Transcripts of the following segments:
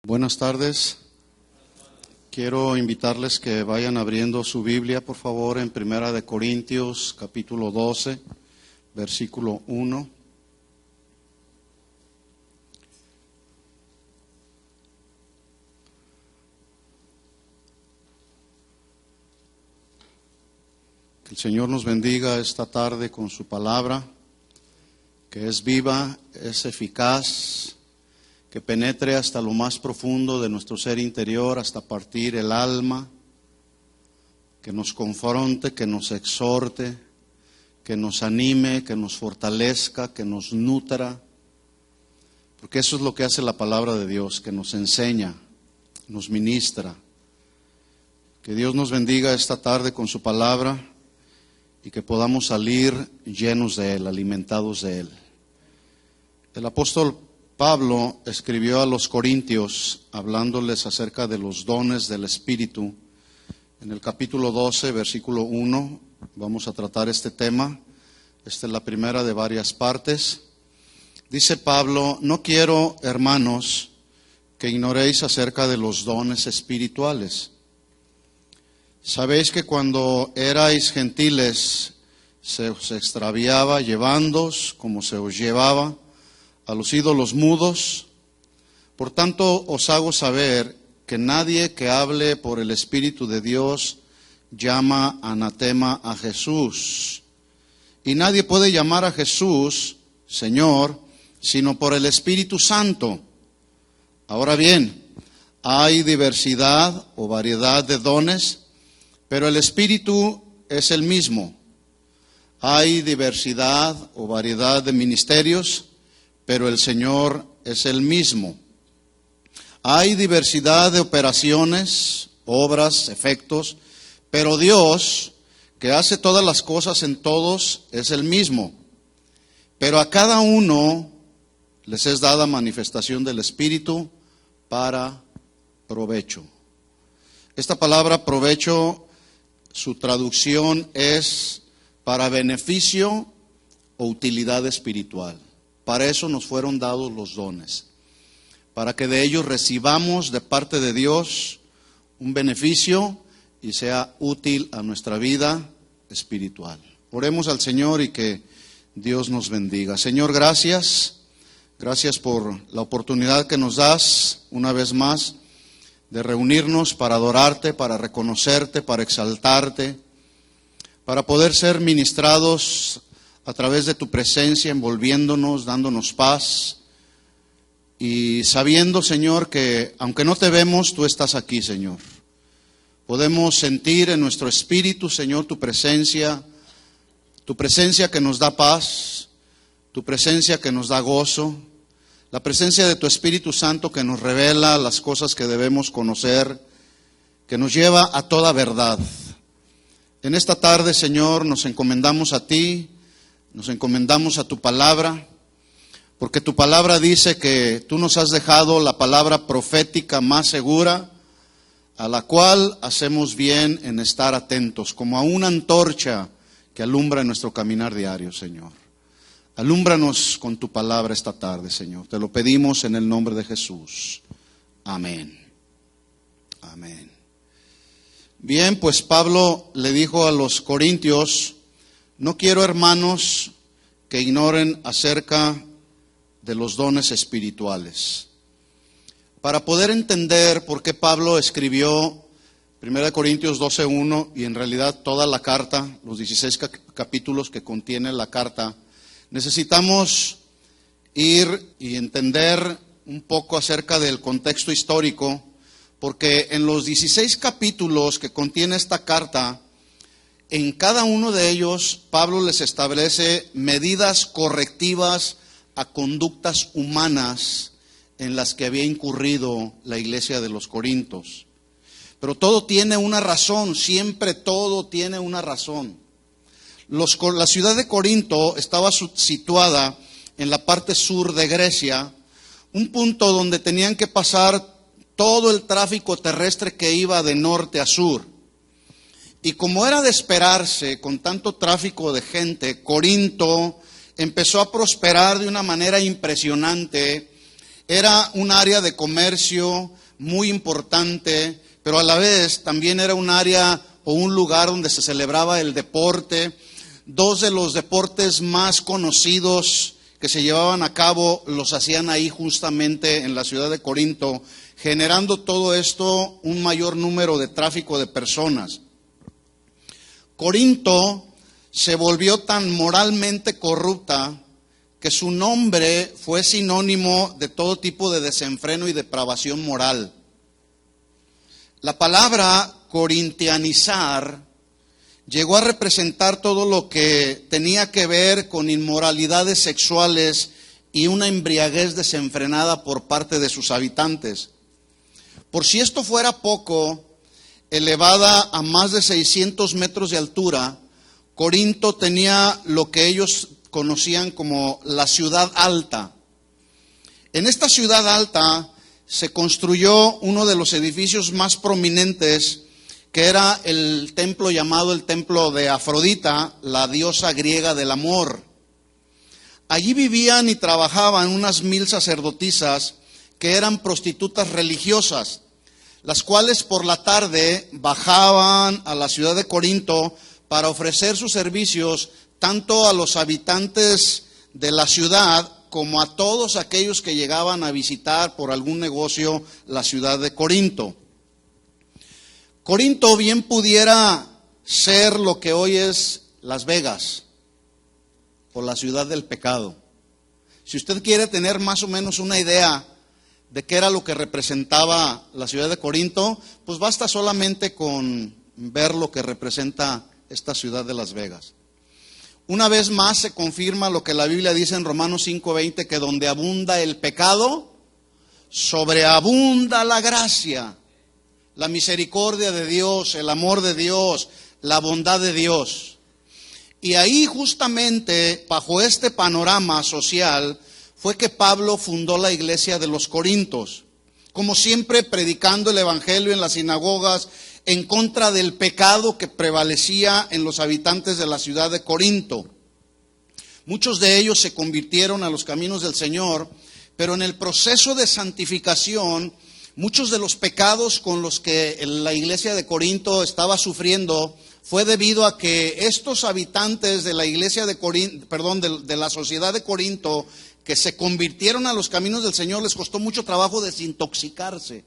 Buenas tardes. Quiero invitarles que vayan abriendo su Biblia, por favor, en Primera de Corintios, capítulo 12, versículo 1. Que el Señor nos bendiga esta tarde con su palabra, que es viva, es eficaz, que penetre hasta lo más profundo de nuestro ser interior, hasta partir el alma, que nos confronte, que nos exhorte, que nos anime, que nos fortalezca, que nos nutra, porque eso es lo que hace la palabra de Dios, que nos enseña, nos ministra. Que Dios nos bendiga esta tarde con su palabra y que podamos salir llenos de Él, alimentados de Él. El apóstol Pablo escribió a los Corintios hablándoles acerca de los dones del Espíritu. En el capítulo 12, versículo 1, vamos a tratar este tema. Esta es la primera de varias partes. Dice Pablo: no quiero, hermanos, que ignoréis acerca de los dones espirituales. Sabéis que cuando erais gentiles se os extraviaba llevándoos como se os llevaba a los ídolos mudos. Por tanto, os hago saber que nadie que hable por el Espíritu de Dios llama anatema a Jesús. Y nadie puede llamar a Jesús Señor, sino por el Espíritu Santo. Ahora bien, hay diversidad o variedad de dones, pero el Espíritu es el mismo. Hay diversidad o variedad de ministerios, pero el Señor es el mismo. Hay diversidad de operaciones, obras, efectos, pero Dios, que hace todas las cosas en todos, es el mismo. Pero a cada uno les es dada manifestación del Espíritu para provecho. Esta palabra provecho, su traducción es para beneficio o utilidad espiritual. Para eso nos fueron dados los dones, para que de ellos recibamos de parte de Dios un beneficio y sea útil a nuestra vida espiritual. Oremos al Señor y que Dios nos bendiga. Señor, gracias por la oportunidad que nos das una vez más de reunirnos para adorarte, para reconocerte, para exaltarte, para poder ser ministrados a través de tu presencia, envolviéndonos, dándonos paz y sabiendo, Señor, que aunque no te vemos, tú estás aquí, Señor. Podemos sentir en nuestro espíritu, Señor, tu presencia que nos da paz, tu presencia que nos da gozo, la presencia de tu Espíritu Santo que nos revela las cosas que debemos conocer, que nos lleva a toda verdad. En esta tarde, Señor, nos encomendamos a ti, nos encomendamos a tu palabra, porque tu palabra dice que tú nos has dejado la palabra profética más segura, a la cual hacemos bien en estar atentos, como a una antorcha que alumbra nuestro caminar diario, Señor. Alúmbranos con tu palabra esta tarde, Señor. Te lo pedimos en el nombre de Jesús. Amén. Amén. Bien, pues Pablo le dijo a los corintios: no quiero, hermanos, que ignoren acerca de los dones espirituales. Para poder entender por qué Pablo escribió 1 Corintios 12:1 y en realidad toda la carta, los 16 capítulos que contiene la carta, necesitamos ir y entender un poco acerca del contexto histórico, porque en los 16 capítulos que contiene esta carta, en cada uno de ellos, Pablo les establece medidas correctivas a conductas humanas en las que había incurrido la iglesia de los Corintios. Pero todo tiene una razón, siempre todo tiene una razón. La ciudad de Corinto estaba situada en la parte sur de Grecia, un punto donde tenían que pasar todo el tráfico terrestre que iba de norte a sur. Y como era de esperarse, con tanto tráfico de gente, Corinto empezó a prosperar de una manera impresionante Era un área de comercio muy importante, pero a la vez también era un área o un lugar donde se celebraba el deporte. Dos de los deportes más conocidos que se llevaban a cabo los hacían ahí justamente en la ciudad de Corinto, generando todo esto un mayor número de tráfico de personas. Corinto se volvió tan moralmente corrupta que su nombre fue sinónimo de todo tipo de desenfreno y depravación moral. La palabra corintianizar llegó a representar todo lo que tenía que ver con inmoralidades sexuales y una embriaguez desenfrenada por parte de sus habitantes. Por si esto fuera poco, elevada a más de 600 metros de altura, Corinto tenía lo que ellos conocían como la ciudad alta. En esta ciudad alta se construyó uno de los edificios más prominentes, que era el templo llamado el templo de Afrodita, la diosa griega del amor. Allí vivían y trabajaban unas 1000 sacerdotisas que eran prostitutas religiosas, las cuales por la tarde bajaban a la ciudad de Corinto para ofrecer sus servicios tanto a los habitantes de la ciudad como a todos aquellos que llegaban a visitar por algún negocio la ciudad de Corinto. Corinto bien pudiera ser lo que hoy es Las Vegas, o la ciudad del pecado. Si usted quiere tener más o menos una idea de qué era lo que representaba la ciudad de Corinto, pues basta solamente con ver lo que representa esta ciudad de Las Vegas. Una vez más se confirma lo que la Biblia dice en Romanos 5:20, que donde abunda el pecado, sobreabunda la gracia, la misericordia de Dios, el amor de Dios, la bondad de Dios. Y ahí justamente, bajo este panorama social, fue que Pablo fundó la iglesia de los Corintios, como siempre predicando el evangelio en las sinagogas en contra del pecado que prevalecía en los habitantes de la ciudad de Corinto. Muchos de ellos se convirtieron a los caminos del Señor, pero en el proceso de santificación, muchos de los pecados con los que la iglesia de Corinto estaba sufriendo fue debido a que estos habitantes de la iglesia de Corinto, de la sociedad de Corinto, que se convirtieron a los caminos del Señor, les costó mucho trabajo desintoxicarse.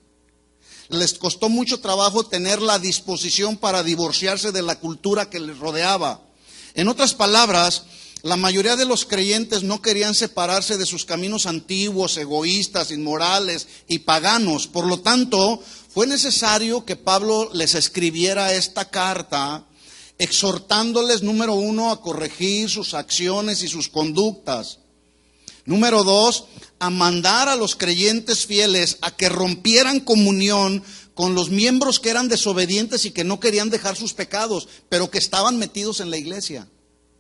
Les costó mucho trabajo tener la disposición para divorciarse de la cultura que les rodeaba. En otras palabras, la mayoría de los creyentes no querían separarse de sus caminos antiguos, egoístas, inmorales y paganos. Por lo tanto, fue necesario que Pablo les escribiera esta carta, exhortándoles, número 1, a corregir sus acciones y sus conductas. Número 2, a mandar a los creyentes fieles a que rompieran comunión con los miembros que eran desobedientes y que no querían dejar sus pecados, pero que estaban metidos en la iglesia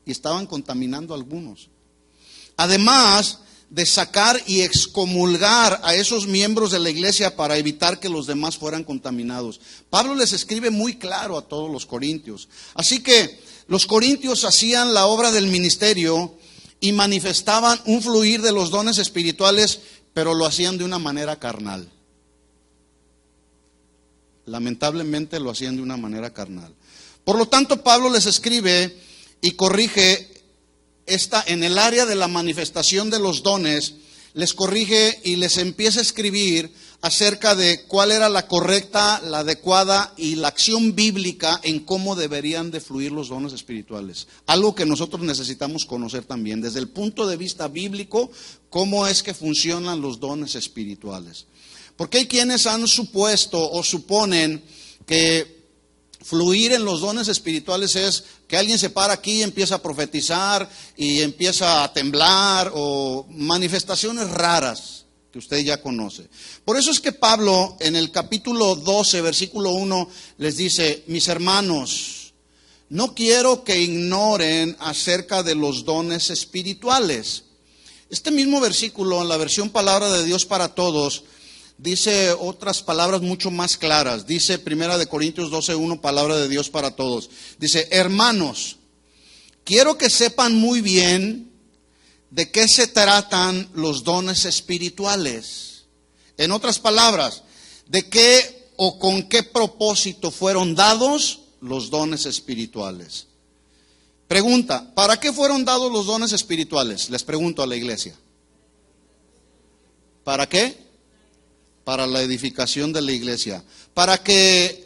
y estaban contaminando a algunos. Además de sacar y excomulgar a esos miembros de la iglesia para evitar que los demás fueran contaminados. Pablo les escribe muy claro a todos los corintios. Así que los corintios hacían la obra del ministerio y manifestaban un fluir de los dones espirituales, pero lo hacían de una manera carnal. Lamentablemente lo hacían de una manera carnal. Por lo tanto, Pablo les escribe y corrige en el área de la manifestación de los dones, les corrige y les empieza a escribir acerca de cuál era la correcta, la adecuada y la acción bíblica en cómo deberían de fluir los dones espirituales. Algo que nosotros necesitamos conocer también, desde el punto de vista bíblico, cómo es que funcionan los dones espirituales. Porque hay quienes han supuesto o suponen que fluir en los dones espirituales es que alguien se para aquí y empieza a profetizar y empieza a temblar, o manifestaciones raras que usted ya conoce. Por eso es que Pablo en el capítulo 12, versículo 1 les dice: mis hermanos, no quiero que ignoren acerca de los dones espirituales. Este mismo versículo en la versión Palabra de Dios para Todos dice otras palabras mucho más claras. Dice 1 Corintios 12:1, Palabra de Dios para Todos. Dice: hermanos, quiero que sepan muy bien de qué se tratan los dones espirituales. En otras palabras, ¿de qué o con qué propósito fueron dados los dones espirituales? Pregunta, ¿para qué fueron dados los dones espirituales? Les pregunto a la iglesia. ¿Para qué? Para la edificación de la iglesia. Para que,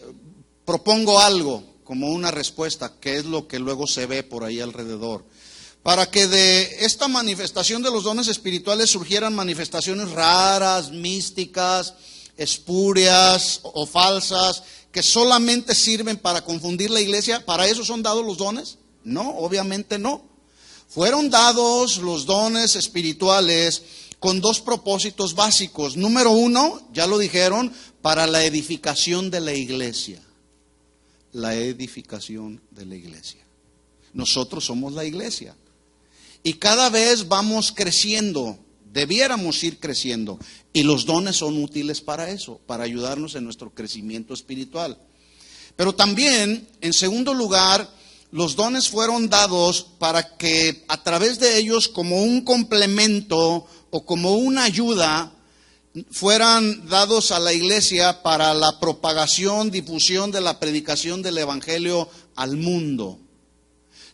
propongo algo como una respuesta, que es lo que luego se ve por ahí alrededor. Para que de esta manifestación de los dones espirituales surgieran manifestaciones raras, místicas, espurias o falsas, que solamente sirven para confundir la iglesia. ¿Para eso son dados los dones? No, obviamente no. Fueron dados los dones espirituales con dos propósitos básicos. Número uno, ya lo dijeron, para la edificación de la iglesia. La edificación de la iglesia. Nosotros somos la iglesia. Y cada vez vamos creciendo, debiéramos ir creciendo. Y los dones son útiles para eso, para ayudarnos en nuestro crecimiento espiritual. Pero también, en segundo lugar, los dones fueron dados para que a través de ellos, como un complemento o como una ayuda, fueran dados a la iglesia para la propagación, difusión de la predicación del evangelio al mundo.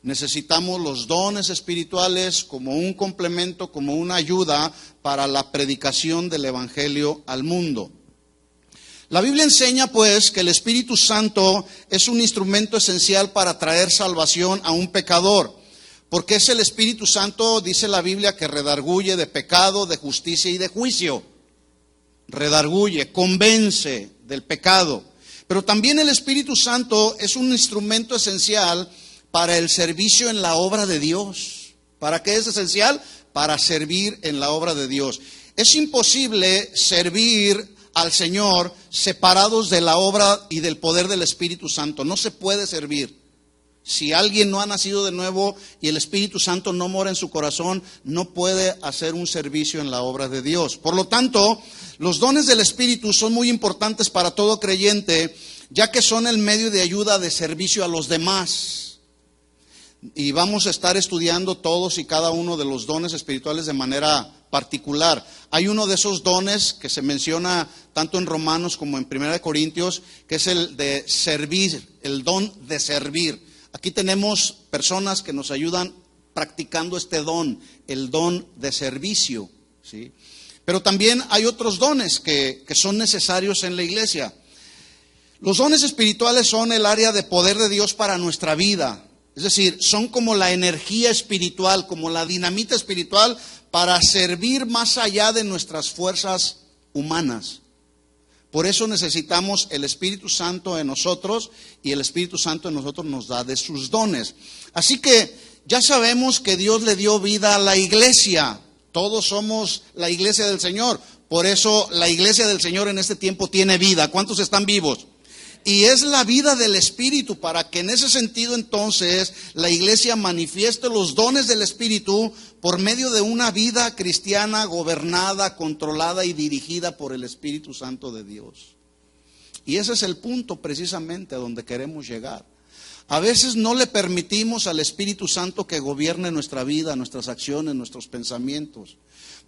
Necesitamos los dones espirituales como un complemento, como una ayuda para la predicación del evangelio al mundo. La Biblia enseña pues que el Espíritu Santo es un instrumento esencial para traer salvación a un pecador, porque es el Espíritu Santo, dice la Biblia, que redarguye de pecado, de justicia y de juicio. Redarguye, convence del pecado. Pero también el Espíritu Santo es un instrumento esencial para el servicio en la obra de Dios. ¿Para qué es esencial? Para servir en la obra de Dios. Es imposible servir al Señor separados de la obra y del poder del Espíritu Santo. No se puede servir. Si alguien no ha nacido de nuevo y el Espíritu Santo no mora en su corazón, no puede hacer un servicio en la obra de Dios. Por lo tanto, los dones del Espíritu son muy importantes para todo creyente, ya que son el medio de ayuda, de servicio a los demás. Y vamos a estar estudiando todos y cada uno de los dones espirituales de manera particular. Hay uno de esos dones que se menciona tanto en Romanos como en 1 Corintios, que es el de servir, el don de servir. Aquí tenemos personas que nos ayudan practicando este don, el don de servicio, ¿sí? Pero también hay otros dones que son necesarios en la iglesia. Los dones espirituales son el área de poder de Dios para nuestra vida. Es decir, son como la energía espiritual, como la dinamita espiritual para servir más allá de nuestras fuerzas humanas. Por eso necesitamos el Espíritu Santo en nosotros, y el Espíritu Santo en nosotros nos da de sus dones. Así que ya sabemos que Dios le dio vida a la iglesia. Todos somos la iglesia del Señor. Por eso la iglesia del Señor en este tiempo tiene vida. ¿Cuántos están vivos? Y es la vida del Espíritu, para que en ese sentido entonces la iglesia manifieste los dones del Espíritu por medio de una vida cristiana gobernada, controlada y dirigida por el Espíritu Santo de Dios. Y ese es el punto precisamente a donde queremos llegar. A veces no le permitimos al Espíritu Santo que gobierne nuestra vida, nuestras acciones, nuestros pensamientos.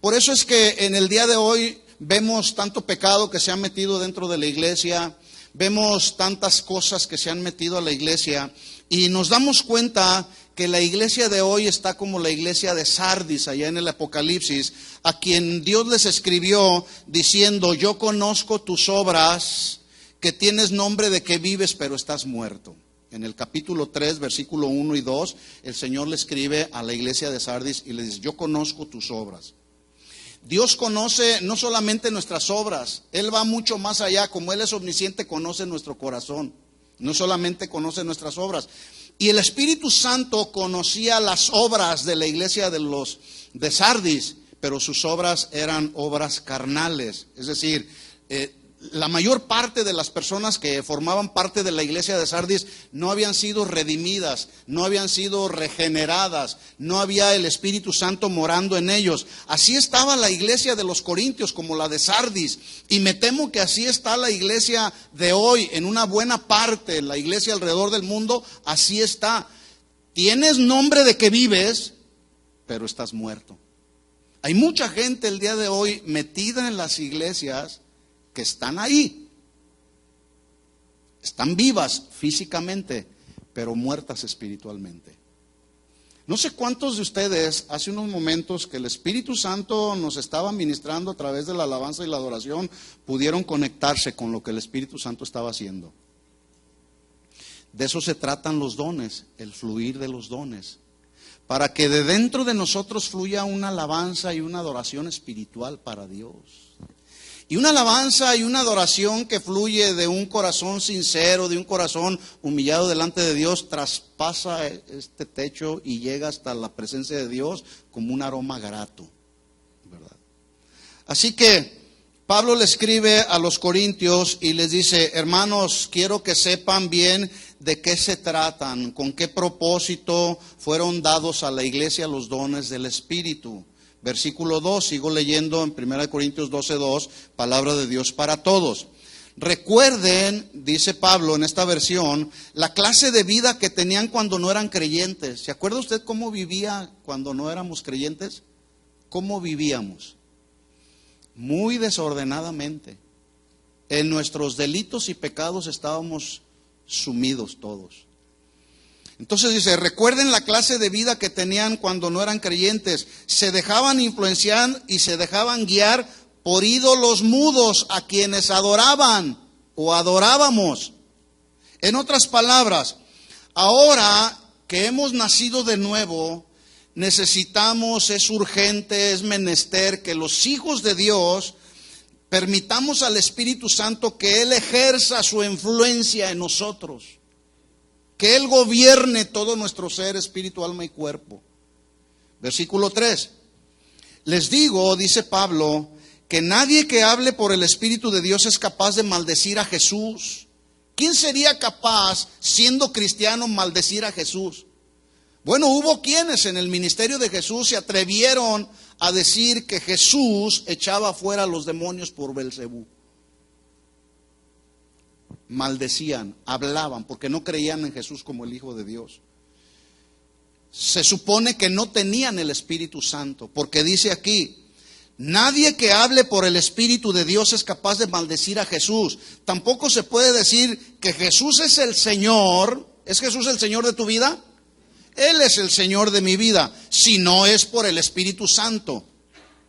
Por eso es que en el día de hoy vemos tanto pecado que se ha metido dentro de la iglesia. Vemos tantas cosas que se han metido a la iglesia y nos damos cuenta que la iglesia de hoy está como la iglesia de Sardis allá en el Apocalipsis, a quien Dios les escribió diciendo: yo conozco tus obras, que tienes nombre de que vives pero estás muerto. En el capítulo 3, versículo 1 y 2, el Señor le escribe a la iglesia de Sardis y le dice: yo conozco tus obras. Dios conoce no solamente nuestras obras, Él va mucho más allá. Como Él es omnisciente, conoce nuestro corazón, no solamente conoce nuestras obras. Y el Espíritu Santo conocía las obras de la iglesia de Sardis, pero sus obras eran obras carnales. Es decir, la mayor parte de las personas que formaban parte de la iglesia de Sardis no habían sido redimidas, no habían sido regeneradas, no había el Espíritu Santo morando en ellos. Así estaba la iglesia de los Corintios, como la de Sardis, y me temo que así está la iglesia de hoy, en una buena parte, la iglesia alrededor del mundo, así está. Tienes nombre de que vives, pero estás muerto. Hay mucha gente el día de hoy metida en las iglesias que están ahí. Están vivas físicamente, pero muertas espiritualmente. No sé cuántos de ustedes, hace unos momentos que el Espíritu Santo nos estaba ministrando a través de la alabanza y la adoración, pudieron conectarse con lo que el Espíritu Santo estaba haciendo. De eso se tratan los dones, el fluir de los dones. Para que de dentro de nosotros fluya una alabanza y una adoración espiritual para Dios. Y una alabanza y una adoración que fluye de un corazón sincero, de un corazón humillado delante de Dios, traspasa este techo y llega hasta la presencia de Dios como un aroma grato, ¿verdad? Así que Pablo le escribe a los corintios y les dice: hermanos, quiero que sepan bien de qué se tratan, con qué propósito fueron dados a la iglesia los dones del Espíritu. Versículo 2, sigo leyendo en 1 Corintios 12:2, palabra de Dios para todos. Recuerden, dice Pablo en esta versión, la clase de vida que tenían cuando no eran creyentes. ¿Se acuerda usted cómo vivía cuando no éramos creyentes? ¿Cómo vivíamos? Muy desordenadamente. En nuestros delitos y pecados estábamos sumidos todos. Entonces dice: recuerden la clase de vida que tenían cuando no eran creyentes. Se dejaban influenciar y se dejaban guiar por ídolos mudos a quienes adoraban o adorábamos. En otras palabras, ahora que hemos nacido de nuevo, necesitamos, es urgente, es menester que los hijos de Dios permitamos al Espíritu Santo que Él ejerza su influencia en nosotros. Que Él gobierne todo nuestro ser, espíritu, alma y cuerpo. Versículo 3. Les digo, dice Pablo, que nadie que hable por el Espíritu de Dios es capaz de maldecir a Jesús. ¿Quién sería capaz, siendo cristiano, maldecir a Jesús? Bueno, hubo quienes en el ministerio de Jesús se atrevieron a decir que Jesús echaba fuera a los demonios por Belcebú. Maldecían, hablaban, porque no creían en Jesús como el Hijo de Dios. Se supone que no tenían el Espíritu Santo, porque dice aquí: nadie que hable por el Espíritu de Dios es capaz de maldecir a Jesús. Tampoco se puede decir que Jesús es el Señor. ¿Es Jesús el Señor de tu vida? Él es el Señor de mi vida, si no es por el Espíritu Santo.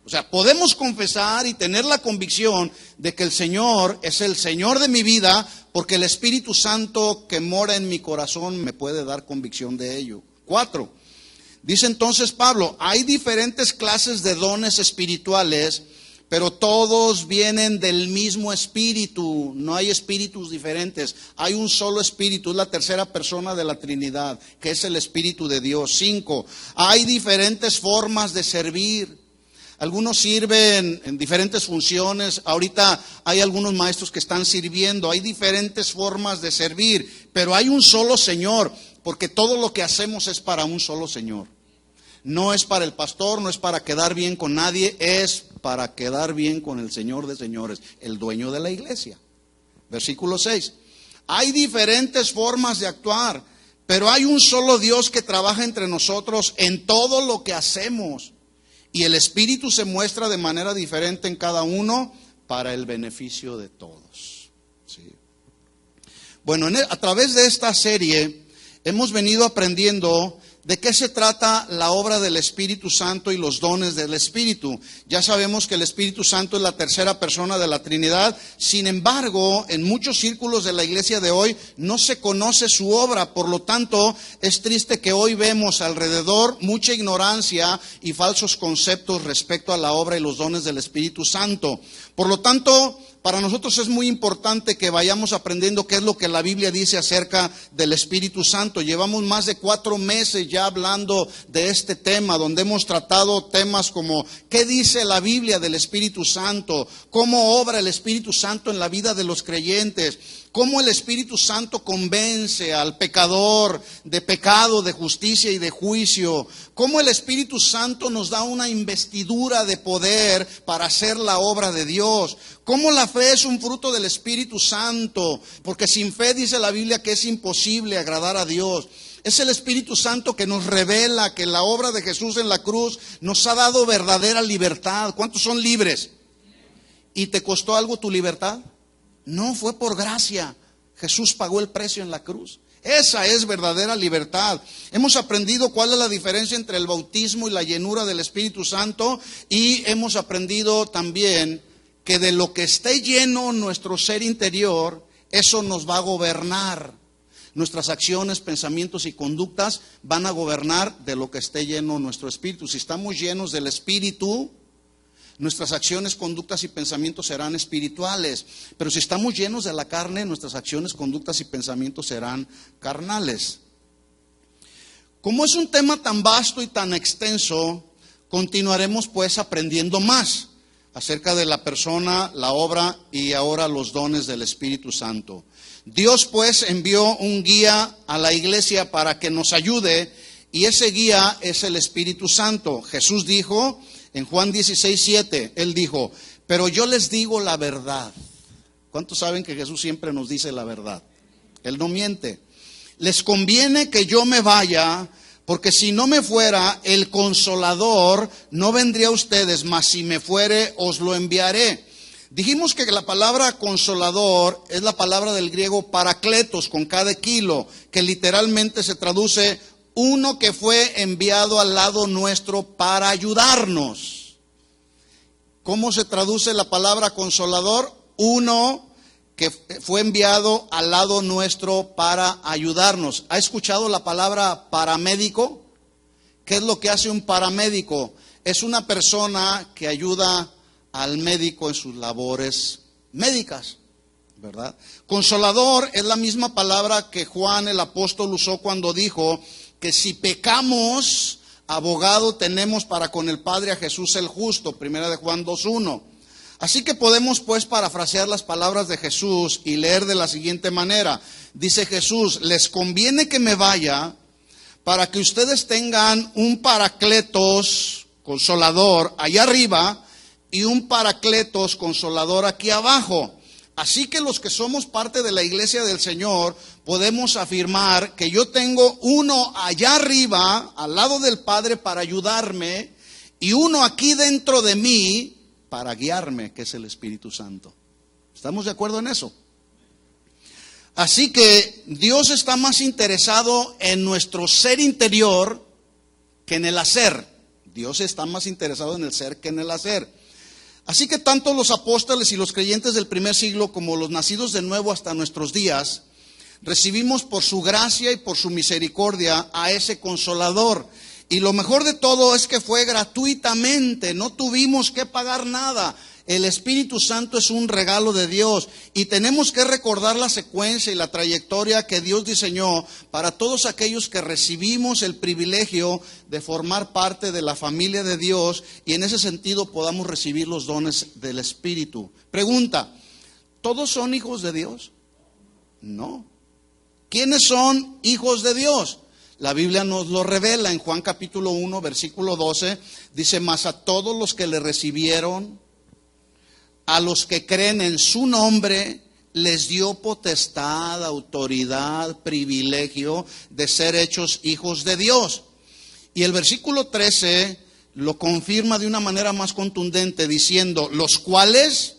O sea, podemos confesar y tener la convicción de que el Señor es el Señor de mi vida, porque el Espíritu Santo que mora en mi corazón me puede dar convicción de ello. 4. Dice entonces Pablo: hay diferentes clases de dones espirituales, pero todos vienen del mismo Espíritu. No hay espíritus diferentes. Hay un solo Espíritu, es la tercera persona de la Trinidad, que es el Espíritu de Dios. 5. Hay diferentes formas de servir. Algunos sirven en diferentes funciones. Ahorita hay algunos maestros que están sirviendo. Hay diferentes formas de servir, pero hay un solo Señor, porque todo lo que hacemos es para un solo Señor. No es para el pastor, no es para quedar bien con nadie, es para quedar bien con el Señor de señores, el dueño de la iglesia. Versículo 6. Hay diferentes formas de actuar, pero hay un solo Dios que trabaja entre nosotros en todo lo que hacemos. Y el Espíritu se muestra de manera diferente en cada uno para el beneficio de todos. ¿Sí? Bueno, a través de esta serie hemos venido aprendiendo de qué se trata la obra del Espíritu Santo y los dones del Espíritu. Ya sabemos que el Espíritu Santo es la tercera persona de la Trinidad. Sin embargo, en muchos círculos de la iglesia de hoy no se conoce su obra. Por lo tanto, es triste que hoy vemos alrededor mucha ignorancia y falsos conceptos respecto a la obra y los dones del Espíritu Santo. Por lo tanto, para nosotros es muy importante que vayamos aprendiendo qué es lo que la Biblia dice acerca del Espíritu Santo. Llevamos más de 4 meses ya hablando de este tema, donde hemos tratado temas como qué dice la Biblia del Espíritu Santo, cómo obra el Espíritu Santo en la vida de los creyentes, cómo el Espíritu Santo convence al pecador de pecado, de justicia y de juicio, cómo el Espíritu Santo nos da una investidura de poder para hacer la obra de Dios, cómo la fe es un fruto del Espíritu Santo, porque sin fe dice la Biblia que es imposible agradar a Dios. Es el Espíritu Santo que nos revela que la obra de Jesús en la cruz nos ha dado verdadera libertad. ¿Cuántos son libres? ¿Y te costó algo tu libertad? No, fue por gracia. Jesús pagó el precio en la cruz. Esa es verdadera libertad. Hemos aprendido cuál es la diferencia entre el bautismo y la llenura del Espíritu Santo, y hemos aprendido también que de lo que esté lleno nuestro ser interior, eso nos va a gobernar. Nuestras acciones, pensamientos y conductas van a gobernar de lo que esté lleno nuestro espíritu. Si estamos llenos del Espíritu, nuestras acciones, conductas y pensamientos serán espirituales. Pero si estamos llenos de la carne, nuestras acciones, conductas y pensamientos serán carnales. Como es un tema tan vasto y tan extenso, continuaremos pues aprendiendo más acerca de la persona, la obra y ahora los dones del Espíritu Santo. Dios pues envió un guía a la iglesia para que nos ayude, y ese guía es el Espíritu Santo. Jesús dijo en Juan 16:7, Él dijo: pero yo les digo la verdad. ¿Cuántos saben que Jesús siempre nos dice la verdad? Él no miente. Les conviene que yo me vaya, porque si no me fuera, el Consolador no vendría a ustedes, mas si me fuere, os lo enviaré. Dijimos que la palabra consolador es la palabra del griego parakletos, con cada kilo, que literalmente se traduce uno que fue enviado al lado nuestro para ayudarnos. ¿Cómo se traduce la palabra consolador? Uno que fue enviado al lado nuestro para ayudarnos. ¿Ha escuchado la palabra paramédico? ¿Qué es lo que hace un paramédico? Es una persona que ayuda al médico en sus labores médicas, ¿verdad? Consolador es la misma palabra que Juan el apóstol usó cuando dijo que si pecamos, abogado tenemos para con el Padre a Jesús el justo, primera de Juan 2:1. Así que podemos pues parafrasear las palabras de Jesús y leer de la siguiente manera. Dice Jesús: les conviene que me vaya para que ustedes tengan un paracletos, consolador, allá arriba, y un paracletos, consolador, aquí abajo. Así que los que somos parte de la iglesia del Señor podemos afirmar que yo tengo uno allá arriba, al lado del Padre, para ayudarme, y uno aquí dentro de mí para guiarme, que es el Espíritu Santo. ¿Estamos de acuerdo en eso? Así que Dios está más interesado en nuestro ser interior que en el hacer. Dios está más interesado en el ser que en el hacer. Así que tanto los apóstoles y los creyentes del primer siglo como los nacidos de nuevo hasta nuestros días, recibimos por su gracia y por su misericordia a ese Consolador. Y lo mejor de todo es que fue gratuitamente, no tuvimos que pagar nada. El Espíritu Santo es un regalo de Dios, y tenemos que recordar la secuencia y la trayectoria que Dios diseñó para todos aquellos que recibimos el privilegio de formar parte de la familia de Dios, y en ese sentido podamos recibir los dones del Espíritu. Pregunta: ¿todos son hijos de Dios? No. ¿Quiénes son hijos de Dios? La Biblia nos lo revela en Juan capítulo 1, versículo 12. Dice: mas a todos los que le recibieron, a los que creen en su nombre, les dio potestad, autoridad, privilegio de ser hechos hijos de Dios. Y el versículo 13 lo confirma de una manera más contundente, diciendo: los cuales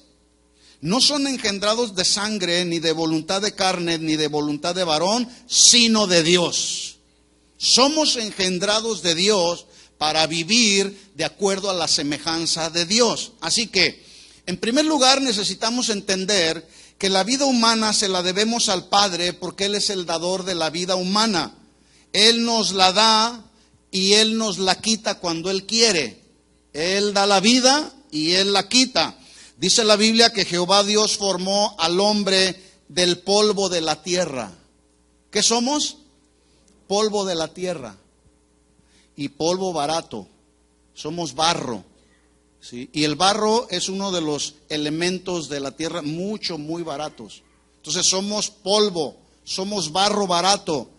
no son engendrados de sangre, ni de voluntad de carne, ni de voluntad de varón, sino de Dios. Somos engendrados de Dios para vivir de acuerdo a la semejanza de Dios. Así que, en primer lugar, necesitamos entender que la vida humana se la debemos al Padre, porque Él es el dador de la vida humana. Él nos la da y Él nos la quita cuando Él quiere. Él da la vida y Él la quita. Dice la Biblia que Jehová Dios formó al hombre del polvo de la tierra. ¿Qué somos? Polvo de la tierra. Y polvo barato. Somos barro. ¿Sí? Y el barro es uno de los elementos de la tierra muy baratos. Entonces somos polvo, somos barro barato.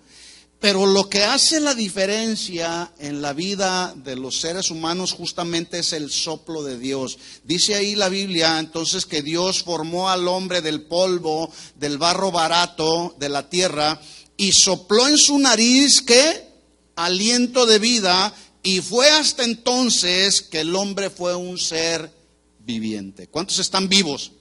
Pero lo que hace la diferencia en la vida de los seres humanos justamente es el soplo de Dios. Dice ahí la Biblia entonces que Dios formó al hombre del polvo, del barro barato de la tierra, y sopló en su nariz, ¿qué? Aliento de vida, y fue hasta entonces que el hombre fue un ser viviente. ¿Cuántos están vivos?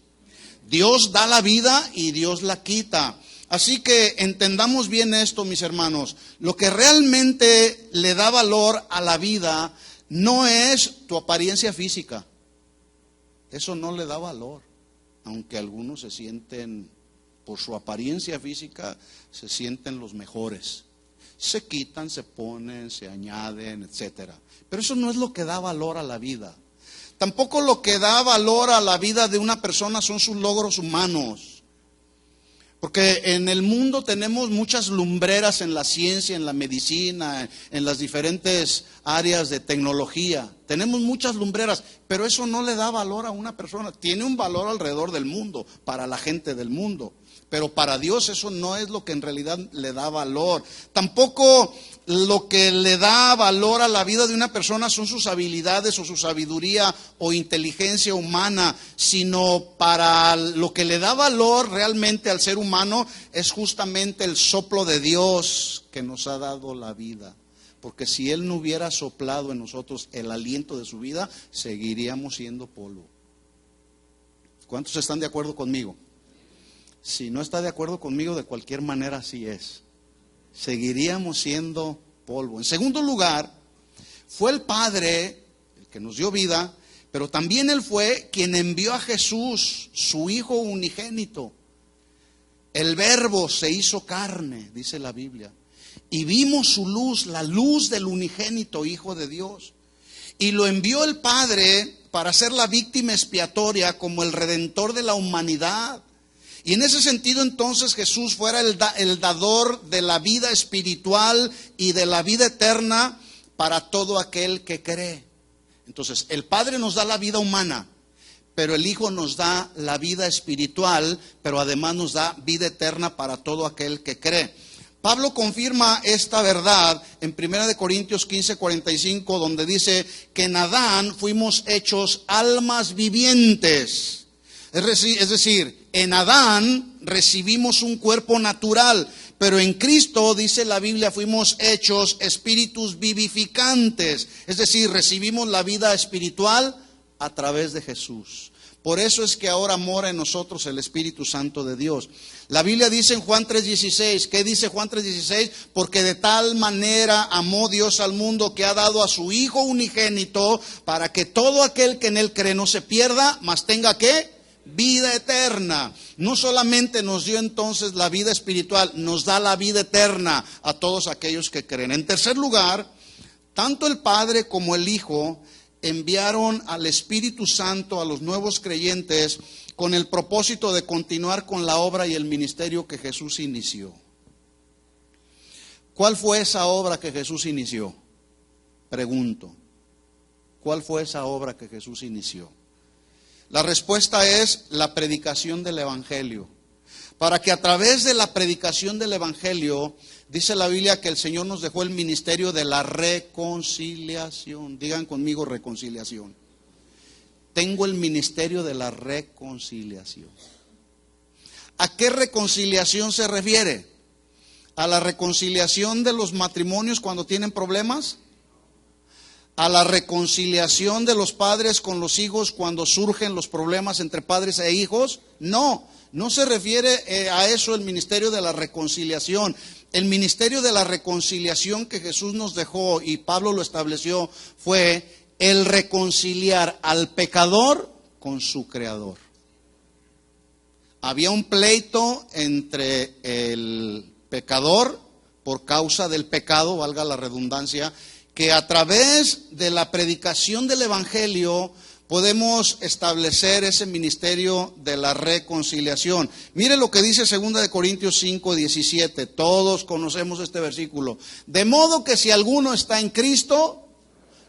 Dios da la vida y Dios la quita. Así que entendamos bien esto, mis hermanos. Lo que realmente le da valor a la vida no es tu apariencia física. Eso no le da valor. Aunque algunos se sienten, por su apariencia física, se sienten los mejores. Se quitan, se ponen, se añaden, etcétera. Pero eso no es lo que da valor a la vida. Tampoco lo que da valor a la vida de una persona son sus logros humanos. Porque en el mundo tenemos muchas lumbreras en la ciencia, en la medicina, en las diferentes áreas de tecnología. Tenemos muchas lumbreras, pero eso no le da valor a una persona. Tiene un valor alrededor del mundo, para la gente del mundo. Pero para Dios eso no es lo que en realidad le da valor. Tampoco lo que le da valor a la vida de una persona son sus habilidades o su sabiduría o inteligencia humana, sino para lo que le da valor realmente al ser humano es justamente el soplo de Dios que nos ha dado la vida. Porque si Él no hubiera soplado en nosotros el aliento de su vida, seguiríamos siendo polvo. ¿Cuántos están de acuerdo conmigo? Si no está de acuerdo conmigo, de cualquier manera así es. Seguiríamos siendo polvo. En segundo lugar, fue el Padre el que nos dio vida, pero también Él fue quien envió a Jesús, su Hijo unigénito. El Verbo se hizo carne, dice la Biblia, y vimos su luz, la luz del unigénito Hijo de Dios. Y lo envió el Padre para ser la víctima expiatoria como el redentor de la humanidad. Y en ese sentido entonces Jesús fuera el dador de la vida espiritual y de la vida eterna para todo aquel que cree. Entonces el Padre nos da la vida humana, pero el Hijo nos da la vida espiritual, pero además nos da vida eterna para todo aquel que cree. Pablo confirma esta verdad en 1 Corintios 15:45, donde dice que en Adán fuimos hechos almas vivientes. Es decir, en Adán recibimos un cuerpo natural, pero en Cristo, dice la Biblia, fuimos hechos espíritus vivificantes. Es decir, recibimos la vida espiritual a través de Jesús. Por eso es que ahora mora en nosotros el Espíritu Santo de Dios. La Biblia dice en Juan 3:16, ¿qué dice Juan 3:16? Porque de tal manera amó Dios al mundo que ha dado a su Hijo unigénito para que todo aquel que en Él cree no se pierda, mas tenga ¿qué? Vida eterna. No solamente nos dio entonces la vida espiritual, nos da la vida eterna a todos aquellos que creen. En tercer lugar, tanto el Padre como el Hijo enviaron al Espíritu Santo a los nuevos creyentes con el propósito de continuar con la obra y el ministerio que Jesús inició. ¿Cuál fue esa obra que Jesús inició? Pregunto, ¿cuál fue esa obra que Jesús inició? La respuesta es la predicación del Evangelio. Para que a través de la predicación del Evangelio, dice la Biblia que el Señor nos dejó el ministerio de la reconciliación. Digan conmigo reconciliación. Tengo el ministerio de la reconciliación. ¿A qué reconciliación se refiere? ¿A la reconciliación de los matrimonios cuando tienen problemas? ¿A la reconciliación de los padres con los hijos cuando surgen los problemas entre padres e hijos? No, no se refiere a eso el ministerio de la reconciliación. El ministerio de la reconciliación que Jesús nos dejó y Pablo lo estableció fue el reconciliar al pecador con su creador. Había un pleito entre el pecador por causa del pecado, valga la redundancia, que a través de la predicación del Evangelio podemos establecer ese ministerio de la reconciliación. Mire lo que dice 2 Corintios 5:17. Todos conocemos este versículo. De modo que si alguno está en Cristo,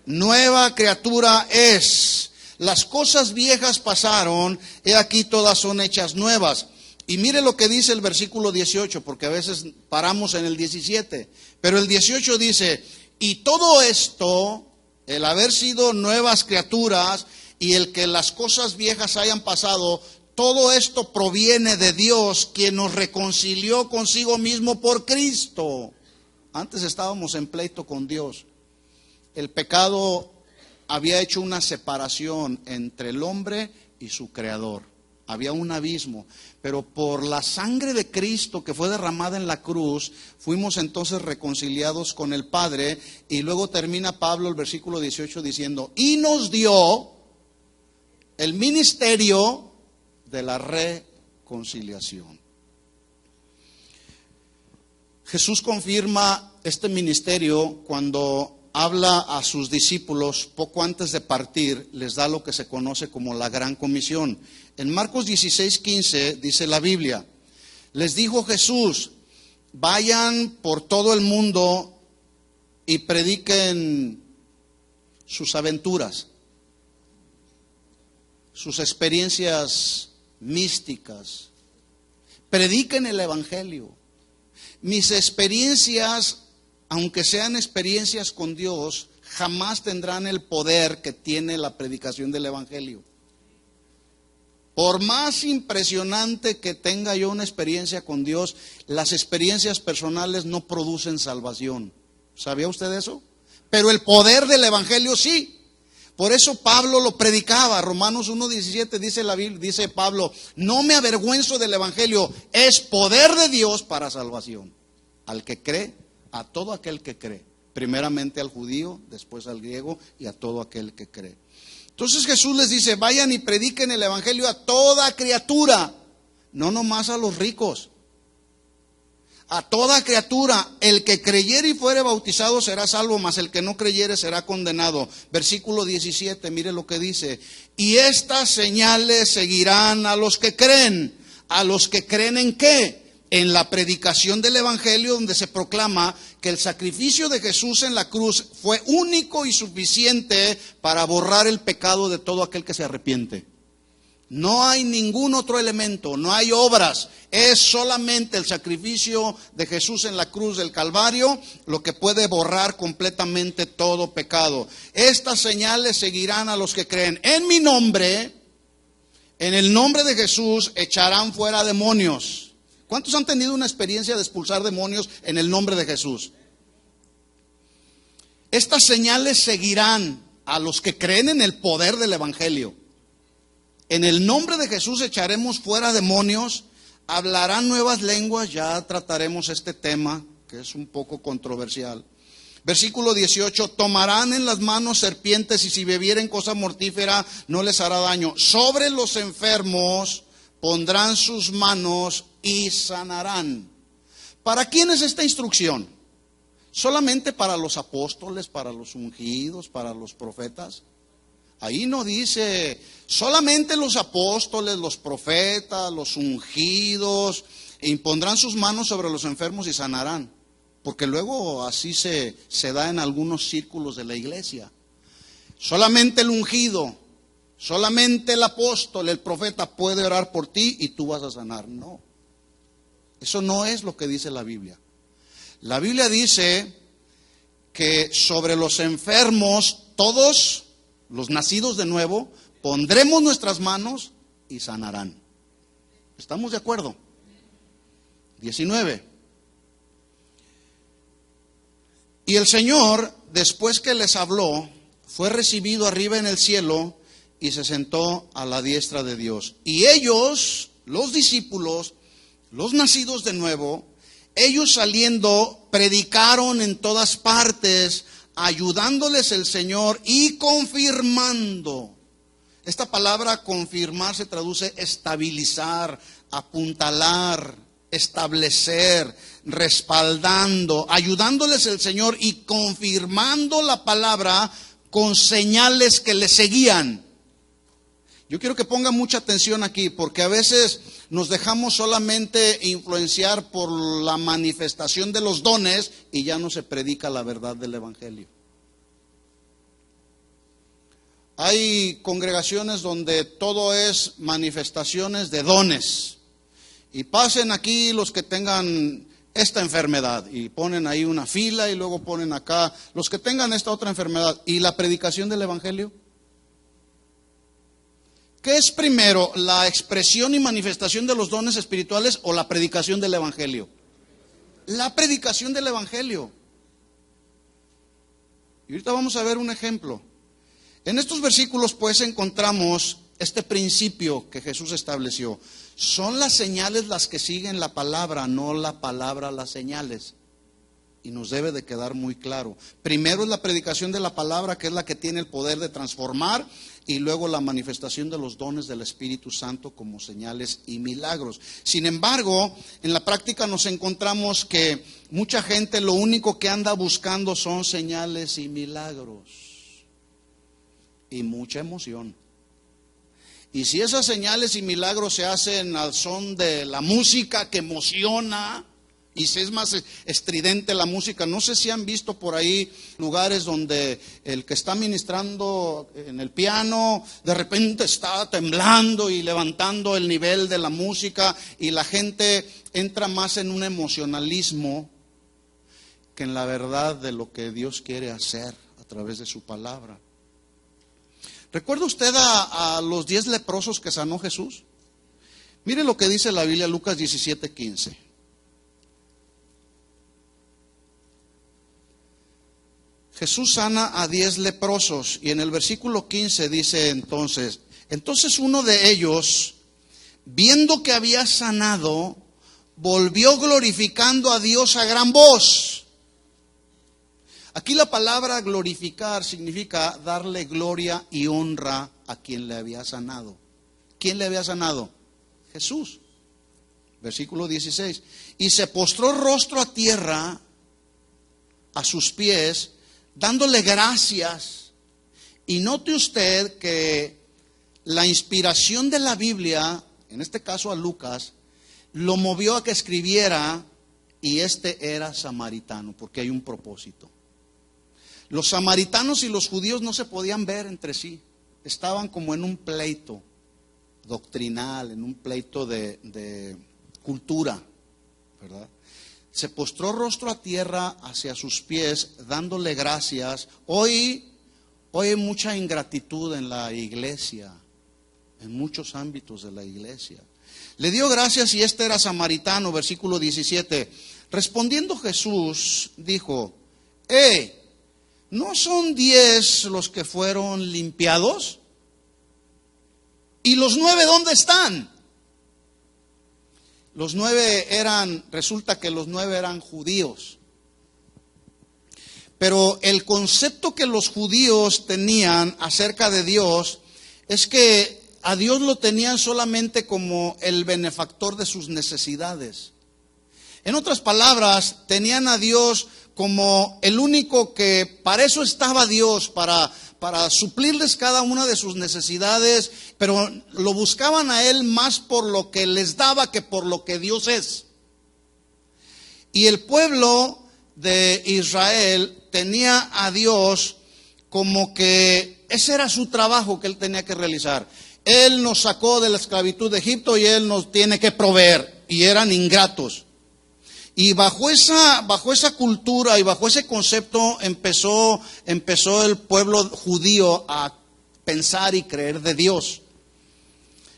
nueva criatura es. Las cosas viejas pasaron, he aquí todas son hechas nuevas. Y mire lo que dice el versículo 18, porque a veces paramos en el 17. Pero el 18 dice: y todo esto, el haber sido nuevas criaturas y el que las cosas viejas hayan pasado, todo esto proviene de Dios, quien nos reconcilió consigo mismo por Cristo. Antes estábamos en pleito con Dios. El pecado había hecho una separación entre el hombre y su creador. Había un abismo, pero por la sangre de Cristo que fue derramada en la cruz, fuimos entonces reconciliados con el Padre. Y luego termina Pablo el versículo 18 diciendo, y nos dio el ministerio de la reconciliación. Jesús confirma este ministerio cuando habla a sus discípulos poco antes de partir, les da lo que se conoce como la Gran Comisión. En Marcos 16:15 dice la Biblia, les dijo Jesús, vayan por todo el mundo y prediquen sus aventuras, sus experiencias místicas, prediquen el Evangelio. Mis experiencias, aunque sean experiencias con Dios, jamás tendrán el poder que tiene la predicación del Evangelio. Por más impresionante que tenga yo una experiencia con Dios, las experiencias personales no producen salvación. ¿Sabía usted eso? Pero el poder del Evangelio sí. Por eso Pablo lo predicaba. Romanos 1:17 dice la Biblia, dice Pablo, no me avergüenzo del Evangelio, es poder de Dios para salvación. Al que cree, a todo aquel que cree. Primeramente al judío, después al griego y a todo aquel que cree. Entonces Jesús les dice, vayan y prediquen el Evangelio a toda criatura, no nomás a los ricos. A toda criatura, el que creyere y fuere bautizado será salvo, mas el que no creyere será condenado. Versículo 17, mire lo que dice. Y estas señales seguirán a los que creen. ¿A los que creen en qué? En la predicación del Evangelio, donde se proclama que el sacrificio de Jesús en la cruz fue único y suficiente para borrar el pecado de todo aquel que se arrepiente. No hay ningún otro elemento, no hay obras, es solamente el sacrificio de Jesús en la cruz del Calvario lo que puede borrar completamente todo pecado. Estas señales seguirán a los que creen. En mi nombre, en el nombre de Jesús, echarán fuera demonios. ¿Cuántos han tenido una experiencia de expulsar demonios en el nombre de Jesús? Estas señales seguirán a los que creen en el poder del Evangelio. En el nombre de Jesús echaremos fuera demonios, hablarán nuevas lenguas, ya trataremos este tema que es un poco controversial. Versículo 18, tomarán en las manos serpientes y si bebieren cosa mortífera no les hará daño. Sobre los enfermos pondrán sus manos y sanarán. ¿Para quién es esta instrucción? ¿Solamente para los apóstoles, para los ungidos, para los profetas? Ahí no dice solamente los apóstoles, los profetas, los ungidos, impondrán sus manos sobre los enfermos y sanarán. Porque luego así se da en algunos círculos de la iglesia. Solamente el ungido, solamente el apóstol, el profeta puede orar por ti y tú vas a sanar. No, eso no es lo que dice la Biblia. La Biblia dice que sobre los enfermos, todos los nacidos de nuevo, pondremos nuestras manos y sanarán. ¿Estamos de acuerdo? 19. Y el Señor, después que les habló, fue recibido arriba en el cielo y se sentó a la diestra de Dios. Y ellos, los discípulos, los nacidos de nuevo, ellos saliendo, predicaron en todas partes, ayudándoles el Señor y confirmando. Esta palabra confirmar se traduce estabilizar, apuntalar, establecer, respaldando, ayudándoles el Señor y confirmando la palabra con señales que le seguían. Yo quiero que ponga mucha atención aquí, porque a veces nos dejamos solamente influenciar por la manifestación de los dones y ya no se predica la verdad del Evangelio. Hay congregaciones donde todo es manifestaciones de dones. Y pasen aquí los que tengan esta enfermedad y ponen ahí una fila y luego ponen acá los que tengan esta otra enfermedad. ¿Y la predicación del Evangelio? ¿Qué es primero, la expresión y manifestación de los dones espirituales o la predicación del Evangelio? La predicación del Evangelio. Y ahorita vamos a ver un ejemplo. En estos versículos pues encontramos este principio que Jesús estableció. Son las señales las que siguen la palabra, no la palabra las señales. Y nos debe de quedar muy claro. Primero es la predicación de la palabra, que es la que tiene el poder de transformar, y luego la manifestación de los dones del Espíritu Santo como señales y milagros. Sin embargo, en la práctica nos encontramos que mucha gente lo único que anda buscando son señales y milagros. Y mucha emoción. Y si esas señales y milagros se hacen al son de la música que emociona, y si es más estridente la música, no sé si han visto por ahí lugares donde el que está ministrando en el piano de repente está temblando y levantando el nivel de la música, y la gente entra más en un emocionalismo que en la verdad de lo que Dios quiere hacer a través de su palabra. ¿Recuerda usted a los 10 leprosos que sanó Jesús? Mire lo que dice la Biblia, Lucas 17:15. Jesús sana a 10 leprosos y en el versículo 15 dice entonces uno de ellos, viendo que había sanado, volvió glorificando a Dios a gran voz. Aquí la palabra glorificar significa darle gloria y honra a quien le había sanado. ¿Quién le había sanado? Jesús. Versículo 16. Y se postró rostro a tierra a sus pies, dándole gracias. Y note usted que la inspiración de la Biblia, en este caso a Lucas, lo movió a que escribiera, y este era samaritano, porque hay un propósito. Los samaritanos y los judíos no se podían ver entre sí, estaban como en un pleito doctrinal, en un pleito de cultura, ¿verdad? Se postró rostro a tierra hacia sus pies, dándole gracias. Hoy hay mucha ingratitud en la iglesia, en muchos ámbitos de la iglesia. Le dio gracias y este era samaritano, versículo 17. Respondiendo Jesús, dijo: ¿no son 10 los que fueron limpiados? ¿Y los 9 dónde están? Los 9 resulta que los 9 eran judíos. Pero el concepto que los judíos tenían acerca de Dios es que a Dios lo tenían solamente como el benefactor de sus necesidades. En otras palabras, tenían a Dios como el único que, para eso estaba Dios, para suplirles cada una de sus necesidades, pero lo buscaban a Él más por lo que les daba que por lo que Dios es. Y el pueblo de Israel tenía a Dios como que ese era su trabajo que Él tenía que realizar. Él nos sacó de la esclavitud de Egipto y Él nos tiene que proveer, y eran ingratos. Y bajo esa cultura y bajo ese concepto empezó el pueblo judío a pensar y creer de Dios.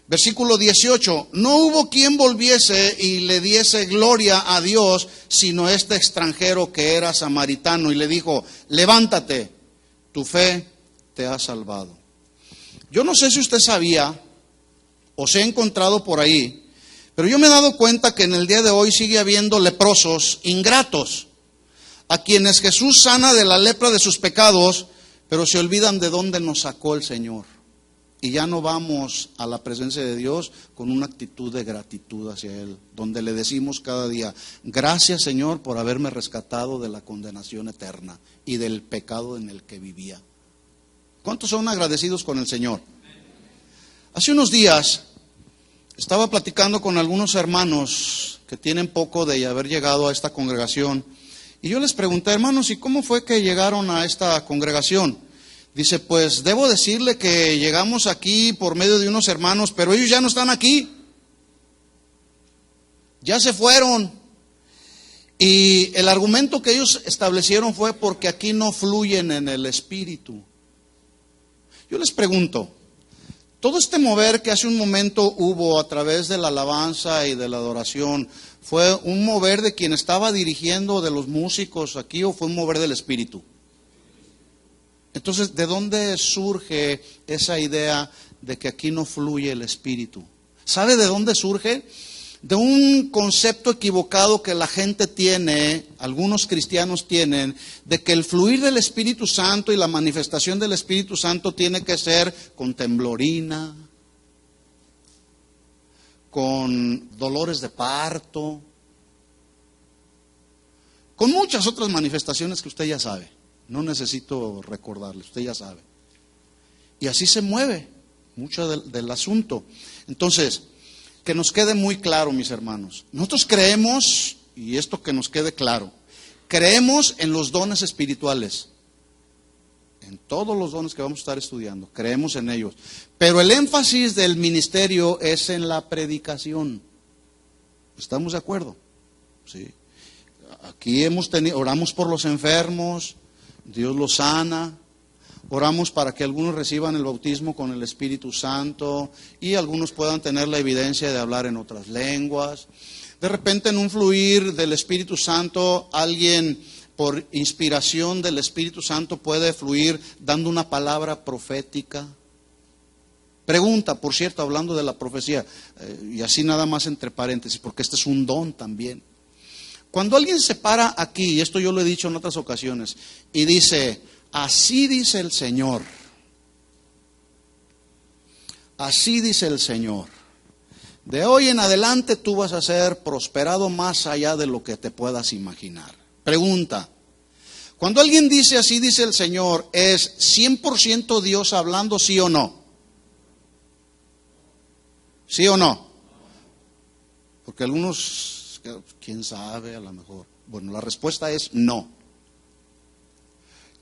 Versículo 18. No hubo quien volviese y le diese gloria a Dios, sino este extranjero que era samaritano, y le dijo: levántate, tu fe te ha salvado. Yo no sé si usted sabía o se ha encontrado por ahí, pero yo me he dado cuenta que en el día de hoy sigue habiendo leprosos ingratos, a quienes Jesús sana de la lepra de sus pecados, pero se olvidan de dónde nos sacó el Señor. Y ya no vamos a la presencia de Dios con una actitud de gratitud hacia Él, donde le decimos cada día: gracias, Señor, por haberme rescatado de la condenación eterna y del pecado en el que vivía. ¿Cuántos son agradecidos con el Señor? Hace unos días estaba platicando con algunos hermanos que tienen poco de haber llegado a esta congregación, y yo les pregunté: hermanos, ¿y cómo fue que llegaron a esta congregación? Dice: pues debo decirle que llegamos aquí por medio de unos hermanos, pero ellos ya no están aquí, ya se fueron. Y el argumento que ellos establecieron fue porque aquí no fluyen en el Espíritu. Yo les pregunto, Todo este mover que hace un momento hubo a través de la alabanza y de la adoración, ¿fue un mover de quien estaba dirigiendo, de los músicos aquí, o fue un mover del Espíritu? Entonces, ¿de dónde surge esa idea de que aquí no fluye el Espíritu? ¿Sabe de dónde surge? De un concepto equivocado que la gente tiene, algunos cristianos tienen, de que el fluir del Espíritu Santo y la manifestación del Espíritu Santo tiene que ser con temblorina, con dolores de parto, con muchas otras manifestaciones que usted ya sabe. No necesito recordarle, usted ya sabe. Y así se mueve mucho del asunto. Entonces, que nos quede muy claro, mis hermanos. Nosotros creemos, y esto que nos quede claro, creemos en los dones espirituales. En todos los dones que vamos a estar estudiando, creemos en ellos. Pero el énfasis del ministerio es en la predicación. ¿Estamos de acuerdo? Sí. Aquí oramos por los enfermos, Dios los sana. Oramos para que algunos reciban el bautismo con el Espíritu Santo y algunos puedan tener la evidencia de hablar en otras lenguas. De repente, en un fluir del Espíritu Santo, alguien por inspiración del Espíritu Santo puede fluir dando una palabra profética. Pregunta, por cierto, hablando de la profecía, y así nada más entre paréntesis, porque este es un don también. Cuando alguien se para aquí, y esto yo lo he dicho en otras ocasiones, y dice: así dice el Señor. Así dice el Señor. De hoy en adelante tú vas a ser prosperado más allá de lo que te puedas imaginar. Pregunta. Cuando alguien dice así dice el Señor, ¿es 100% Dios hablando, sí o no? ¿Sí o no? Porque algunos, quién sabe, a lo mejor. Bueno, la respuesta es no.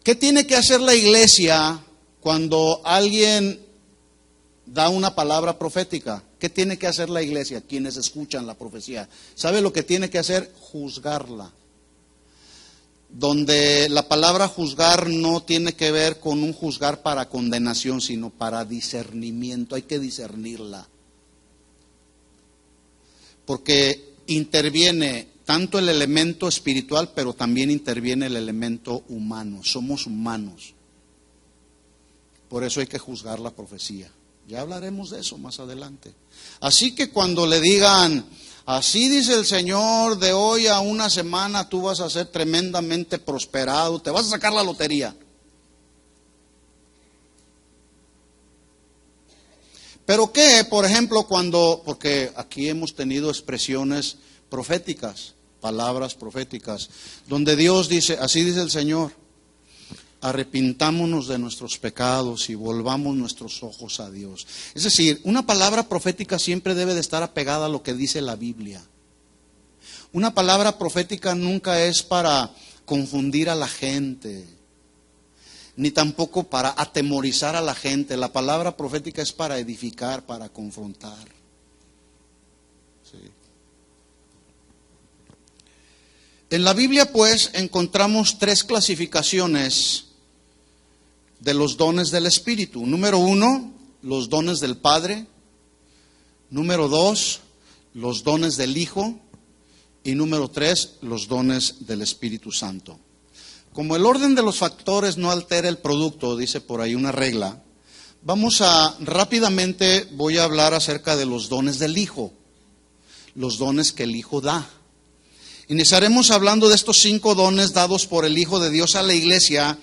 ¿Qué tiene que hacer la iglesia cuando alguien da una palabra profética? ¿Qué tiene que hacer la iglesia, quienes escuchan la profecía? ¿Sabe lo que tiene que hacer? Juzgarla. Donde la palabra juzgar no tiene que ver con un juzgar para condenación, sino para discernimiento. Hay que discernirla. Porque interviene tanto el elemento espiritual, pero también interviene el elemento humano. Somos humanos. Por eso hay que juzgar la profecía. Ya hablaremos de eso más adelante. Así que cuando le digan, así dice el Señor, de hoy a una semana tú vas a ser tremendamente prosperado, te vas a sacar la lotería. Pero qué, por ejemplo, porque aquí hemos tenido expresiones proféticas, palabras proféticas, donde Dios dice, así dice el Señor, arrepintámonos de nuestros pecados y volvamos nuestros ojos a Dios. Es decir, una palabra profética siempre debe de estar apegada a lo que dice la Biblia. Una palabra profética nunca es para confundir a la gente, ni tampoco para atemorizar a la gente. La palabra profética es para edificar, para confrontar. Sí. En la Biblia, pues, encontramos tres clasificaciones de los dones del Espíritu. Número 1, los dones del Padre. Número 2, los dones del Hijo. Y número 3, los dones del Espíritu Santo. Como el orden de los factores no altera el producto, dice por ahí una regla, rápidamente voy a hablar acerca de los dones del Hijo. Los dones que el Hijo da. Iniciaremos hablando de estos 5 dones dados por el Hijo de Dios a la iglesia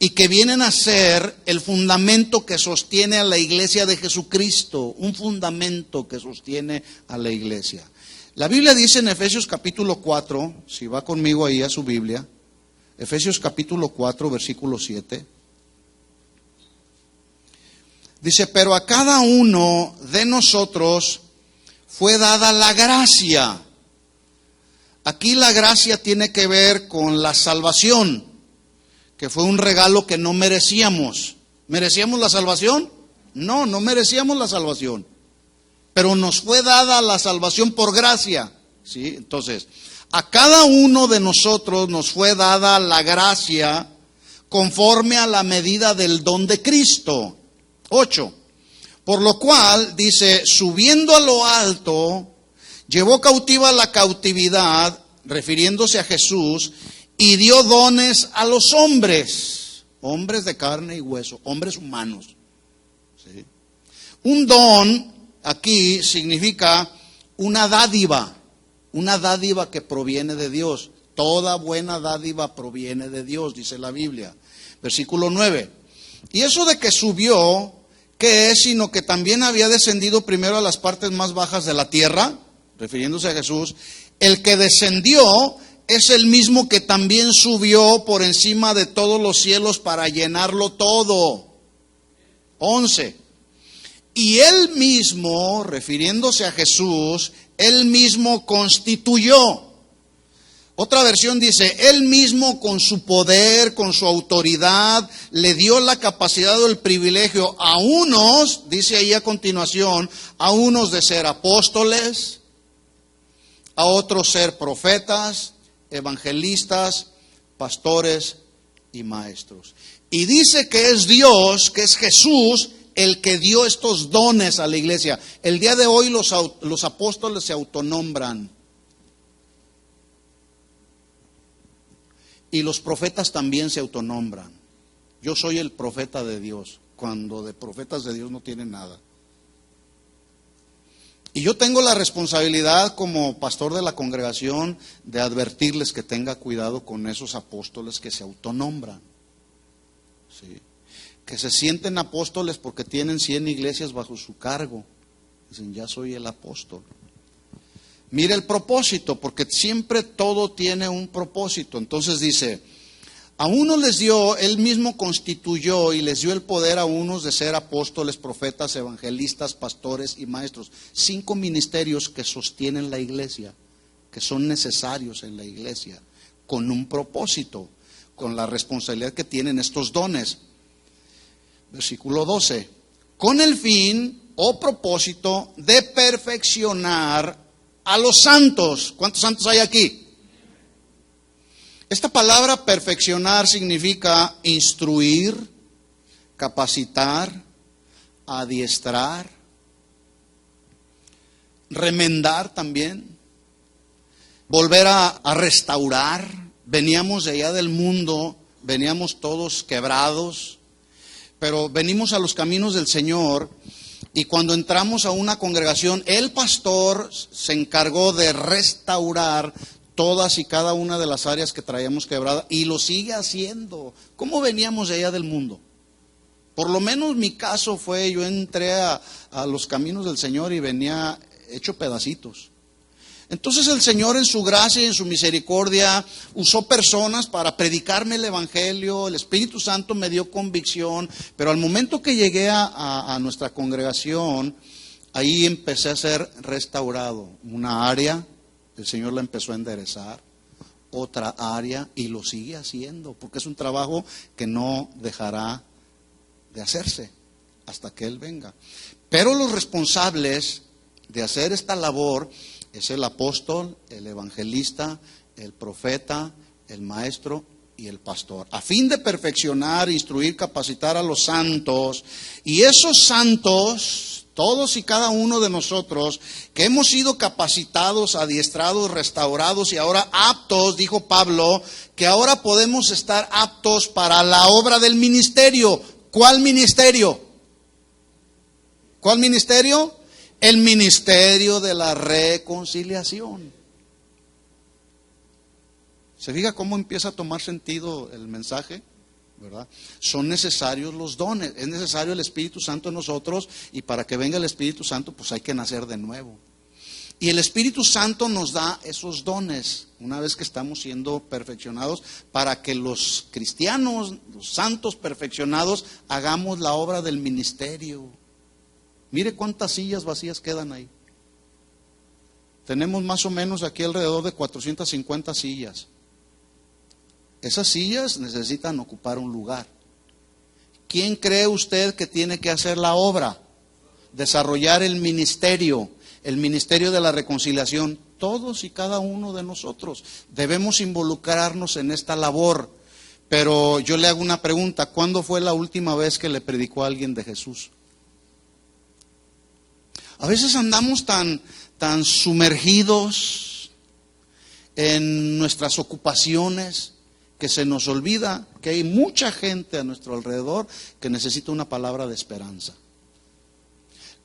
y que vienen a ser el fundamento que sostiene a la iglesia de Jesucristo, un fundamento que sostiene a la iglesia. La Biblia dice en Efesios capítulo 4, si va conmigo ahí a su Biblia, Efesios capítulo 4, versículo 7, dice, pero a cada uno de nosotros fue dada la gracia. Aquí la gracia tiene que ver con la salvación, que fue un regalo que no merecíamos. ¿Merecíamos la salvación? No, no merecíamos la salvación. Pero nos fue dada la salvación por gracia. ¿Sí? Entonces, a cada uno de nosotros nos fue dada la gracia conforme a la medida del don de Cristo. 8. Por lo cual, dice, subiendo a lo alto, llevó cautiva la cautividad, refiriéndose a Jesús, y dio dones a los hombres, hombres de carne y hueso, hombres humanos. ¿Sí? Un don aquí significa una dádiva que proviene de Dios. Toda buena dádiva proviene de Dios, dice la Biblia. Versículo 9. Y eso de que subió, ¿qué es? Sino que también había descendido primero a las partes más bajas de la tierra, refiriéndose a Jesús. El que descendió es el mismo que también subió por encima de todos los cielos para llenarlo todo. 11. Y él mismo, refiriéndose a Jesús, él mismo constituyó. Otra versión dice, él mismo con su poder, con su autoridad, le dio la capacidad o el privilegio a unos, dice ahí a continuación, a unos de ser apóstoles, a otros ser profetas, evangelistas, pastores y maestros. Y dice que es Dios, que es Jesús, el que dio estos dones a la iglesia. El día de hoy los apóstoles se autonombran. Y los profetas también se autonombran. Yo soy el profeta de Dios, cuando de profetas de Dios no tienen nada. Y yo tengo la responsabilidad como pastor de la congregación de advertirles que tenga cuidado con esos apóstoles que se autonombran. ¿Sí? Que se sienten apóstoles porque tienen 100 iglesias bajo su cargo. Dicen, ya soy el apóstol. Mire el propósito, porque siempre todo tiene un propósito. Entonces dice, a unos les dio, él mismo constituyó y les dio el poder a unos de ser apóstoles, profetas, evangelistas, pastores y maestros. 5 ministerios que sostienen la iglesia, que son necesarios en la iglesia, con un propósito, con la responsabilidad que tienen estos dones. Versículo 12, con el fin o propósito de perfeccionar a los santos. ¿Cuántos santos hay aquí? Esta palabra perfeccionar significa instruir, capacitar, adiestrar, remendar también, volver a restaurar. Veníamos de allá del mundo, veníamos todos quebrados, pero venimos a los caminos del Señor. Y cuando entramos a una congregación, el pastor se encargó de restaurar todas y cada una de las áreas que traíamos quebradas y lo sigue haciendo. ¿Cómo veníamos de allá del mundo? Por lo menos mi caso fue, yo entré a los caminos del Señor y venía hecho pedacitos. Entonces el Señor en su gracia y en su misericordia usó personas para predicarme el Evangelio, el Espíritu Santo me dio convicción, pero al momento que llegué a nuestra congregación, ahí empecé a ser restaurado. Una área, el Señor la empezó a enderezar, otra área y lo sigue haciendo, porque es un trabajo que no dejará de hacerse hasta que Él venga. Pero los responsables de hacer esta labor es el apóstol, el evangelista, el profeta, el maestro y el pastor, a fin de perfeccionar, instruir, capacitar a los santos. Y esos santos, todos y cada uno de nosotros, que hemos sido capacitados, adiestrados, restaurados y ahora aptos, dijo Pablo, que ahora podemos estar aptos para la obra del ministerio. ¿Cuál ministerio? ¿Cuál ministerio? El ministerio de la reconciliación. ¿Se fija cómo empieza a tomar sentido el mensaje? ¿Verdad? Son necesarios los dones, es necesario el Espíritu Santo en nosotros, y para que venga el Espíritu Santo pues hay que nacer de nuevo. Y el Espíritu Santo nos da esos dones una vez que estamos siendo perfeccionados, para que los cristianos, los santos perfeccionados, hagamos la obra del ministerio. Mire cuántas sillas vacías quedan ahí. Tenemos más o menos aquí alrededor de 450 sillas. Esas sillas necesitan ocupar un lugar. ¿Quién cree usted que tiene que hacer la obra? Desarrollar el ministerio de la reconciliación. Todos y cada uno de nosotros debemos involucrarnos en esta labor. Pero yo le hago una pregunta: ¿cuándo fue la última vez que le predicó a alguien de Jesús? A veces andamos tan sumergidos en nuestras ocupaciones que se nos olvida que hay mucha gente a nuestro alrededor que necesita una palabra de esperanza.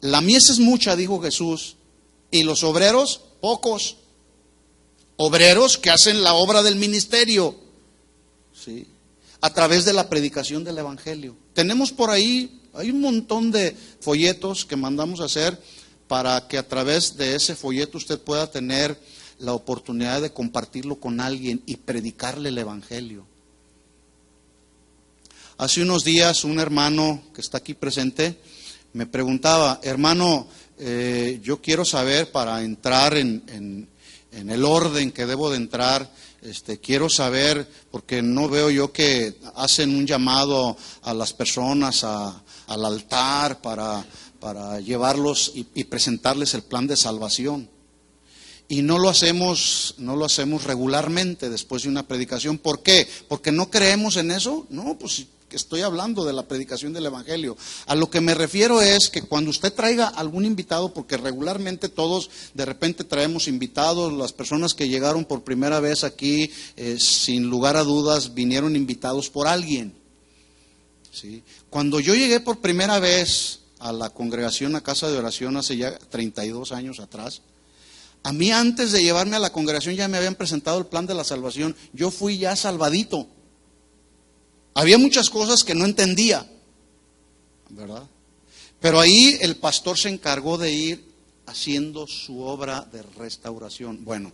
La mies es mucha, dijo Jesús, y los obreros pocos. Obreros que hacen la obra del ministerio, ¿sí?, a través de la predicación del evangelio. Tenemos por ahí, hay un montón de folletos que mandamos a hacer para que a través de ese folleto usted pueda tener la oportunidad de compartirlo con alguien y predicarle el evangelio. Hace unos días un hermano que está aquí presente me preguntaba: hermano, yo quiero saber, para entrar en el orden que debo de entrar, quiero saber, porque no veo yo que hacen un llamado a las personas al altar para llevarlos y presentarles el plan de salvación. Y no lo hacemos regularmente después de una predicación. ¿Por qué? ¿Porque no creemos en eso? No, pues estoy hablando de la predicación del evangelio. A lo que me refiero es que cuando usted traiga algún invitado, porque regularmente todos de repente traemos invitados, las personas que llegaron por primera vez aquí, sin lugar a dudas, vinieron invitados por alguien, ¿sí? Cuando yo llegué por primera vez a la congregación, a casa de oración, hace ya 32 años atrás, a mí, antes de llevarme a la congregación, ya me habían presentado el plan de la salvación. Yo fui ya salvadito. Había muchas cosas que no entendía, ¿verdad? Pero ahí el pastor se encargó de ir haciendo su obra de restauración. Bueno,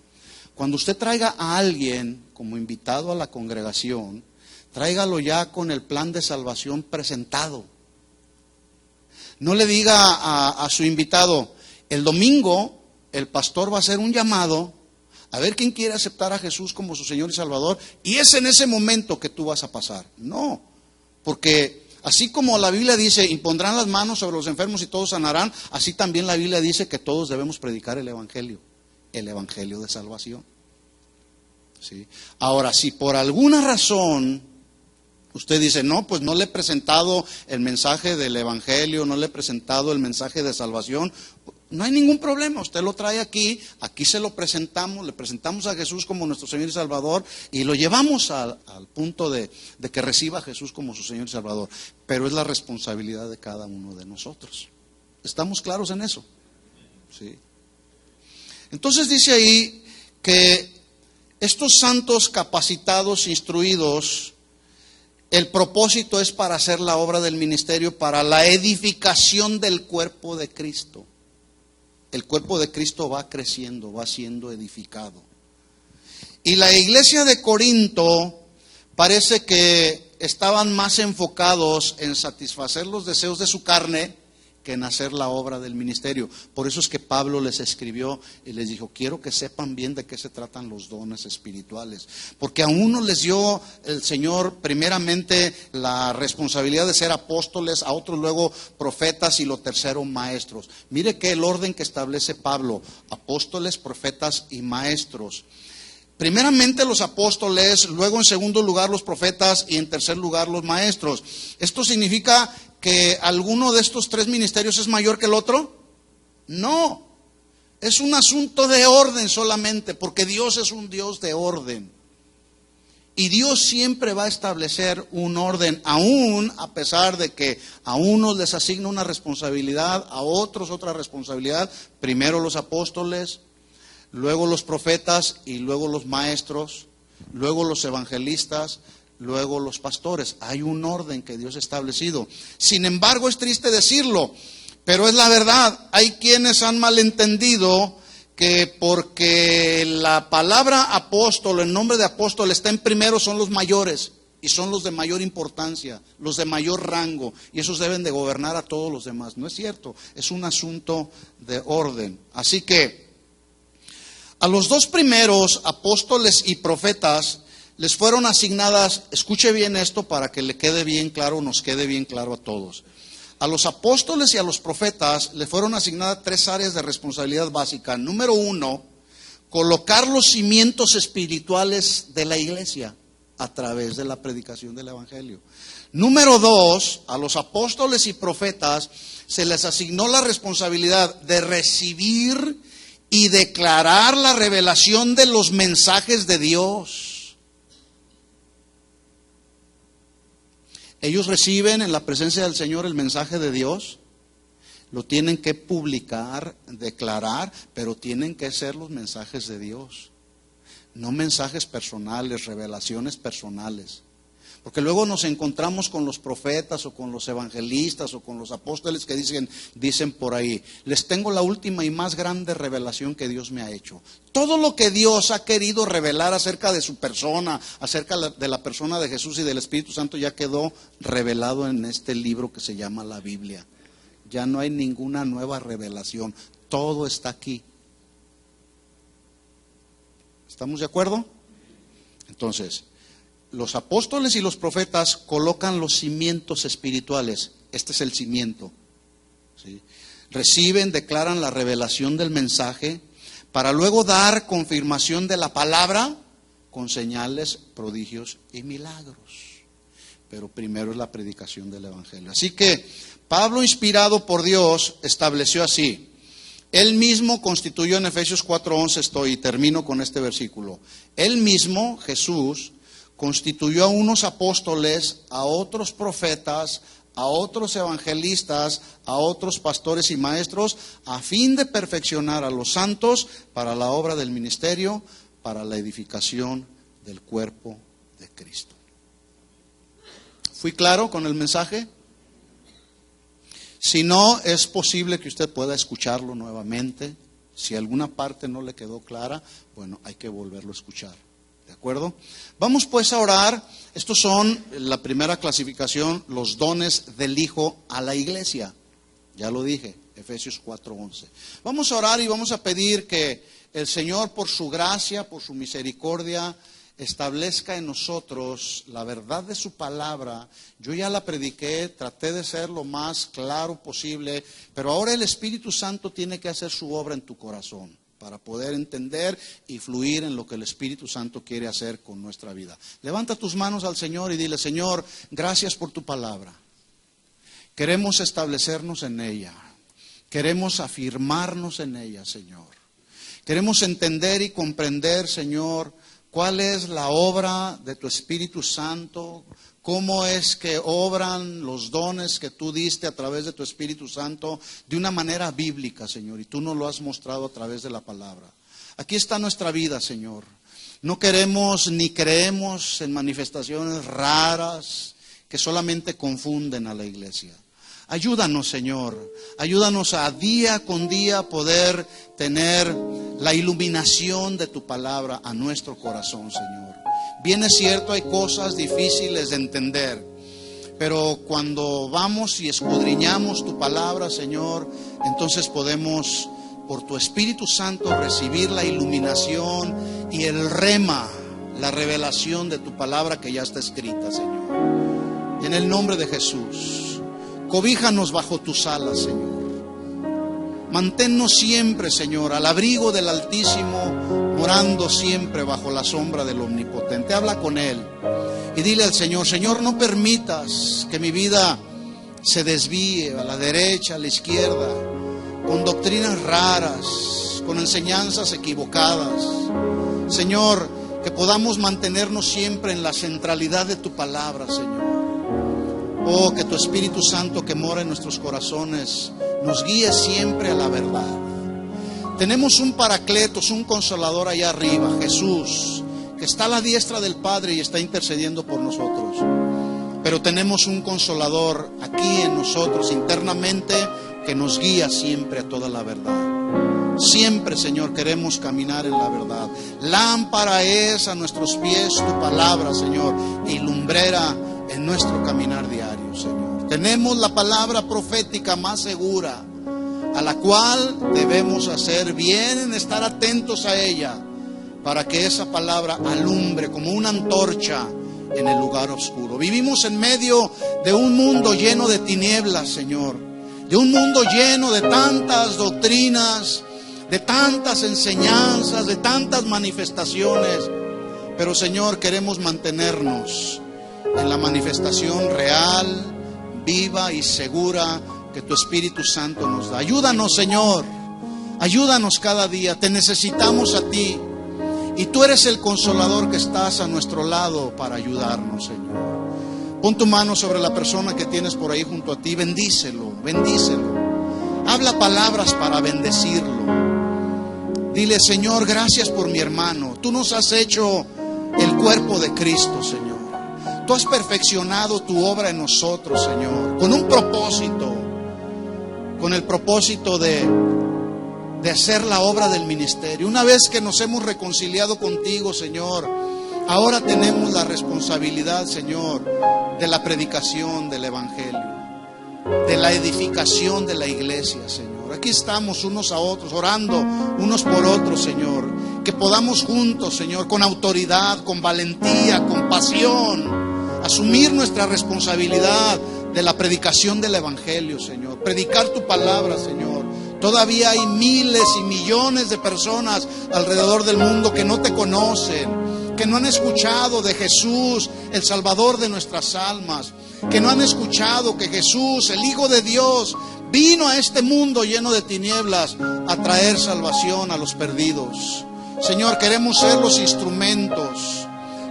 cuando usted traiga a alguien como invitado a la congregación, tráigalo ya con el plan de salvación presentado. No le diga a su invitado: el domingo el pastor va a hacer un llamado a ver quién quiere aceptar a Jesús como su Señor y Salvador, y es en ese momento que tú vas a pasar. No, porque así como la Biblia dice, impondrán las manos sobre los enfermos y todos sanarán, así también la Biblia dice que todos debemos predicar el evangelio de salvación, ¿sí? Ahora, si por alguna razón usted dice: no, pues no le he presentado el mensaje del evangelio, no le he presentado el mensaje de salvación, no hay ningún problema, usted lo trae aquí se lo presentamos, le presentamos a Jesús como nuestro Señor y Salvador y lo llevamos al punto de que reciba a Jesús como su Señor y Salvador. Pero es la responsabilidad de cada uno de nosotros. ¿Estamos claros en eso? Sí. Entonces dice ahí que estos santos capacitados, instruidos, el propósito es para hacer la obra del ministerio, para la edificación del cuerpo de Cristo. El cuerpo de Cristo va creciendo, va siendo edificado. Y la iglesia de Corinto parece que estaban más enfocados en satisfacer los deseos de su carne que en hacer la obra del ministerio. Por eso es que Pablo les escribió y les dijo: quiero que sepan bien de qué se tratan los dones espirituales. Porque a uno les dio el Señor primeramente la responsabilidad de ser apóstoles, a otros luego profetas y lo tercero maestros. Mire que el orden que establece Pablo: apóstoles, profetas y maestros. Primeramente los apóstoles, luego en segundo lugar los profetas y en tercer lugar los maestros. ¿Esto significa que alguno de estos tres ministerios es mayor que el otro? No, es un asunto de orden solamente, porque Dios es un Dios de orden. Y Dios siempre va a establecer un orden, aún a pesar de que a unos les asigna una responsabilidad, a otros otra responsabilidad. Primero los apóstoles, luego los profetas y luego los maestros, luego los evangelistas, luego los pastores. Hay un orden que Dios ha establecido. Sin embargo, es triste decirlo, pero es la verdad. Hay quienes han malentendido que porque la palabra apóstol, el nombre de apóstol está en primero, son los mayores y son los de mayor importancia, los de mayor rango, y esos deben de gobernar a todos los demás. No es cierto, es un asunto de orden. Así que a los dos primeros, apóstoles y profetas, les fueron asignadas, escuche bien esto para que le quede bien claro, nos quede bien claro a todos. A los apóstoles y a los profetas les fueron asignadas tres áreas de responsabilidad básica. Número uno, colocar los cimientos espirituales de la iglesia. a través de la predicación del Evangelio. Número 2, a los apóstoles y profetas se les asignó la responsabilidad de recibir y declarar la revelación de los mensajes de Dios. Ellos reciben en la presencia del Señor el mensaje de Dios, lo tienen que publicar, declarar, pero tienen que ser los mensajes de Dios, no mensajes personales, revelaciones personales. Porque luego nos encontramos con los profetas o con los evangelistas o con los apóstoles que dicen por ahí: les tengo la última y más grande revelación que Dios me ha hecho. Todo lo que Dios ha querido revelar acerca de su persona, acerca de la persona de Jesús y del Espíritu Santo, ya quedó revelado en este libro que se llama la Biblia. Ya no hay ninguna nueva revelación, todo está aquí. ¿Estamos de acuerdo? Entonces, los apóstoles y los profetas colocan los cimientos espirituales. Este es el cimiento, ¿sí? Reciben, declaran la revelación del mensaje para luego dar confirmación de la palabra con señales, prodigios y milagros. Pero primero es la predicación del Evangelio. Así que Pablo, inspirado por Dios, estableció así. Él mismo constituyó en Efesios 4:11, y termino con este versículo. Él mismo, Jesús, constituyó a unos apóstoles, a otros profetas, a otros evangelistas, a otros pastores y maestros, a fin de perfeccionar a los santos para la obra del ministerio, para la edificación del cuerpo de Cristo. ¿Fui claro con el mensaje? Si no, es posible que usted pueda escucharlo nuevamente. Si alguna parte no le quedó clara, bueno, hay que volverlo a escuchar. ¿De acuerdo? Vamos pues a orar. Estos son la primera clasificación, los dones del Hijo a la iglesia. Ya lo dije, Efesios 4:11. Vamos a orar y vamos a pedir que el Señor, por su gracia, por su misericordia, establezca en nosotros la verdad de su palabra. Yo ya la prediqué, traté de ser lo más claro posible, pero ahora el Espíritu Santo tiene que hacer su obra en tu corazón para poder entender y fluir en lo que el Espíritu Santo quiere hacer con nuestra vida. Levanta tus manos al Señor y dile: Señor, gracias por tu palabra. Queremos establecernos en ella. Queremos afirmarnos en ella, Señor. Queremos entender y comprender, Señor, cuál es la obra de tu Espíritu Santo, cómo es que obran los dones que tú diste a través de tu Espíritu Santo de una manera bíblica, Señor, y tú nos lo has mostrado a través de la palabra. Aquí está nuestra vida, Señor. No queremos ni creemos en manifestaciones raras que solamente confunden a la iglesia. Ayúdanos, Señor, ayúdanos a día con día poder tener la iluminación de tu palabra a nuestro corazón, Señor. Bien es cierto, hay cosas difíciles de entender, pero cuando vamos y escudriñamos tu palabra, Señor, entonces podemos, por tu Espíritu Santo, recibir la iluminación y el rema, la revelación de tu palabra que ya está escrita, Señor. En el nombre de Jesús. Cobíjanos bajo tus alas, Señor. Manténnos siempre, Señor, al abrigo del Altísimo, morando siempre bajo la sombra del Omnipotente. Habla con Él y dile al Señor: Señor, no permitas que mi vida se desvíe a la derecha, a la izquierda, con doctrinas raras, con enseñanzas equivocadas. Señor, que podamos mantenernos siempre en la centralidad de tu palabra, Señor. Oh, que tu Espíritu Santo que mora en nuestros corazones nos guíe siempre a la verdad. Tenemos un Paracletos, un Consolador allá arriba, Jesús, que está a la diestra del Padre y está intercediendo por nosotros. Pero tenemos un Consolador aquí en nosotros internamente que nos guía siempre a toda la verdad. Siempre, Señor, queremos caminar en la verdad. Lámpara es a nuestros pies tu palabra, Señor, y lumbrera en nuestro caminar diario, Señor. Tenemos la palabra profética más segura, a la cual debemos hacer bien en estar atentos a ella, para que esa palabra alumbre como una antorcha en el lugar oscuro. Vivimos en medio de un mundo lleno de tinieblas, Señor, de un mundo lleno de tantas doctrinas, de tantas enseñanzas, de tantas manifestaciones. Pero Señor, queremos mantenernos en la manifestación real, viva y segura que tu Espíritu Santo nos da. Ayúdanos, Señor, ayúdanos cada día. Te necesitamos a ti, y tú eres el consolador que estás a nuestro lado para ayudarnos, Señor. Pon tu mano sobre la persona que tienes por ahí junto a ti. Bendícelo, bendícelo. Habla palabras para bendecirlo. Dile: Señor, gracias por mi hermano. Tú nos has hecho el cuerpo de Cristo, Señor. Tú has perfeccionado tu obra en nosotros, Señor, con un propósito, con el propósito de hacer la obra del ministerio. Una vez que nos hemos reconciliado contigo, Señor, ahora tenemos la responsabilidad, Señor, de la predicación del Evangelio, de la edificación de la iglesia, Señor. Aquí estamos unos a otros, orando unos por otros, Señor. Que podamos juntos, Señor, con autoridad, con valentía, con pasión, asumir nuestra responsabilidad de la predicación del Evangelio, Señor. Predicar tu palabra, Señor. Todavía hay miles y millones de personas alrededor del mundo que no te conocen, que no han escuchado de Jesús, el Salvador de nuestras almas, que no han escuchado que Jesús, el Hijo de Dios, vino a este mundo lleno de tinieblas a traer salvación a los perdidos. Señor, queremos ser los instrumentos.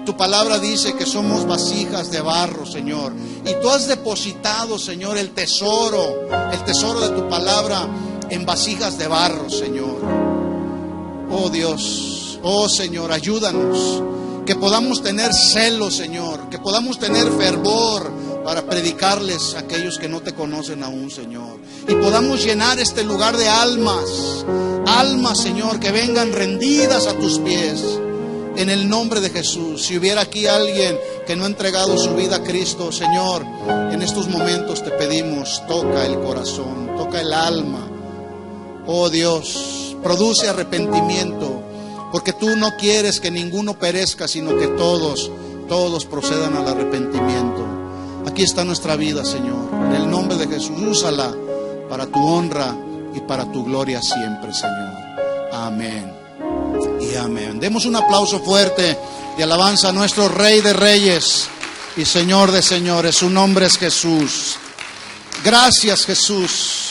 Tu palabra dice que somos vasijas de barro, Señor, y tú has depositado, Señor, el tesoro de tu palabra en vasijas de barro, Señor. Oh Dios, oh Señor, ayúdanos, que podamos tener celo, Señor, que podamos tener fervor para predicarles a aquellos que no te conocen aún, Señor, y podamos llenar este lugar de almas, Señor, que vengan rendidas a tus pies, en el nombre de Jesús. Si hubiera aquí alguien que no ha entregado su vida a Cristo, Señor, en estos momentos te pedimos: toca el corazón, toca el alma. Oh Dios, produce arrepentimiento, porque tú no quieres que ninguno perezca, sino que todos procedan al arrepentimiento. Aquí está nuestra vida, Señor, en el nombre de Jesús. Úsala para tu honra y para tu gloria siempre, Señor. Amén y amén. Demos un aplauso fuerte de alabanza a nuestro Rey de Reyes y Señor de Señores. Su nombre es Jesús. Gracias, Jesús.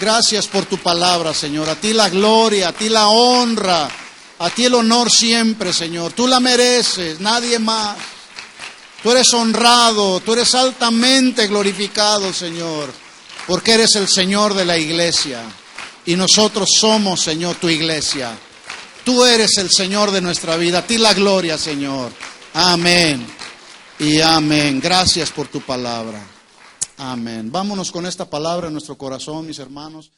Gracias por tu palabra, Señor. A ti la gloria, a ti la honra, a ti el honor siempre, Señor. Tú la mereces, nadie más. Tú eres honrado, tú eres altamente glorificado, Señor, porque eres el Señor de la iglesia y nosotros somos, Señor, tu iglesia. Tú eres el Señor de nuestra vida. A ti la gloria, Señor. Amén y amén. Gracias por tu palabra. Amén. Vámonos con esta palabra en nuestro corazón, mis hermanos.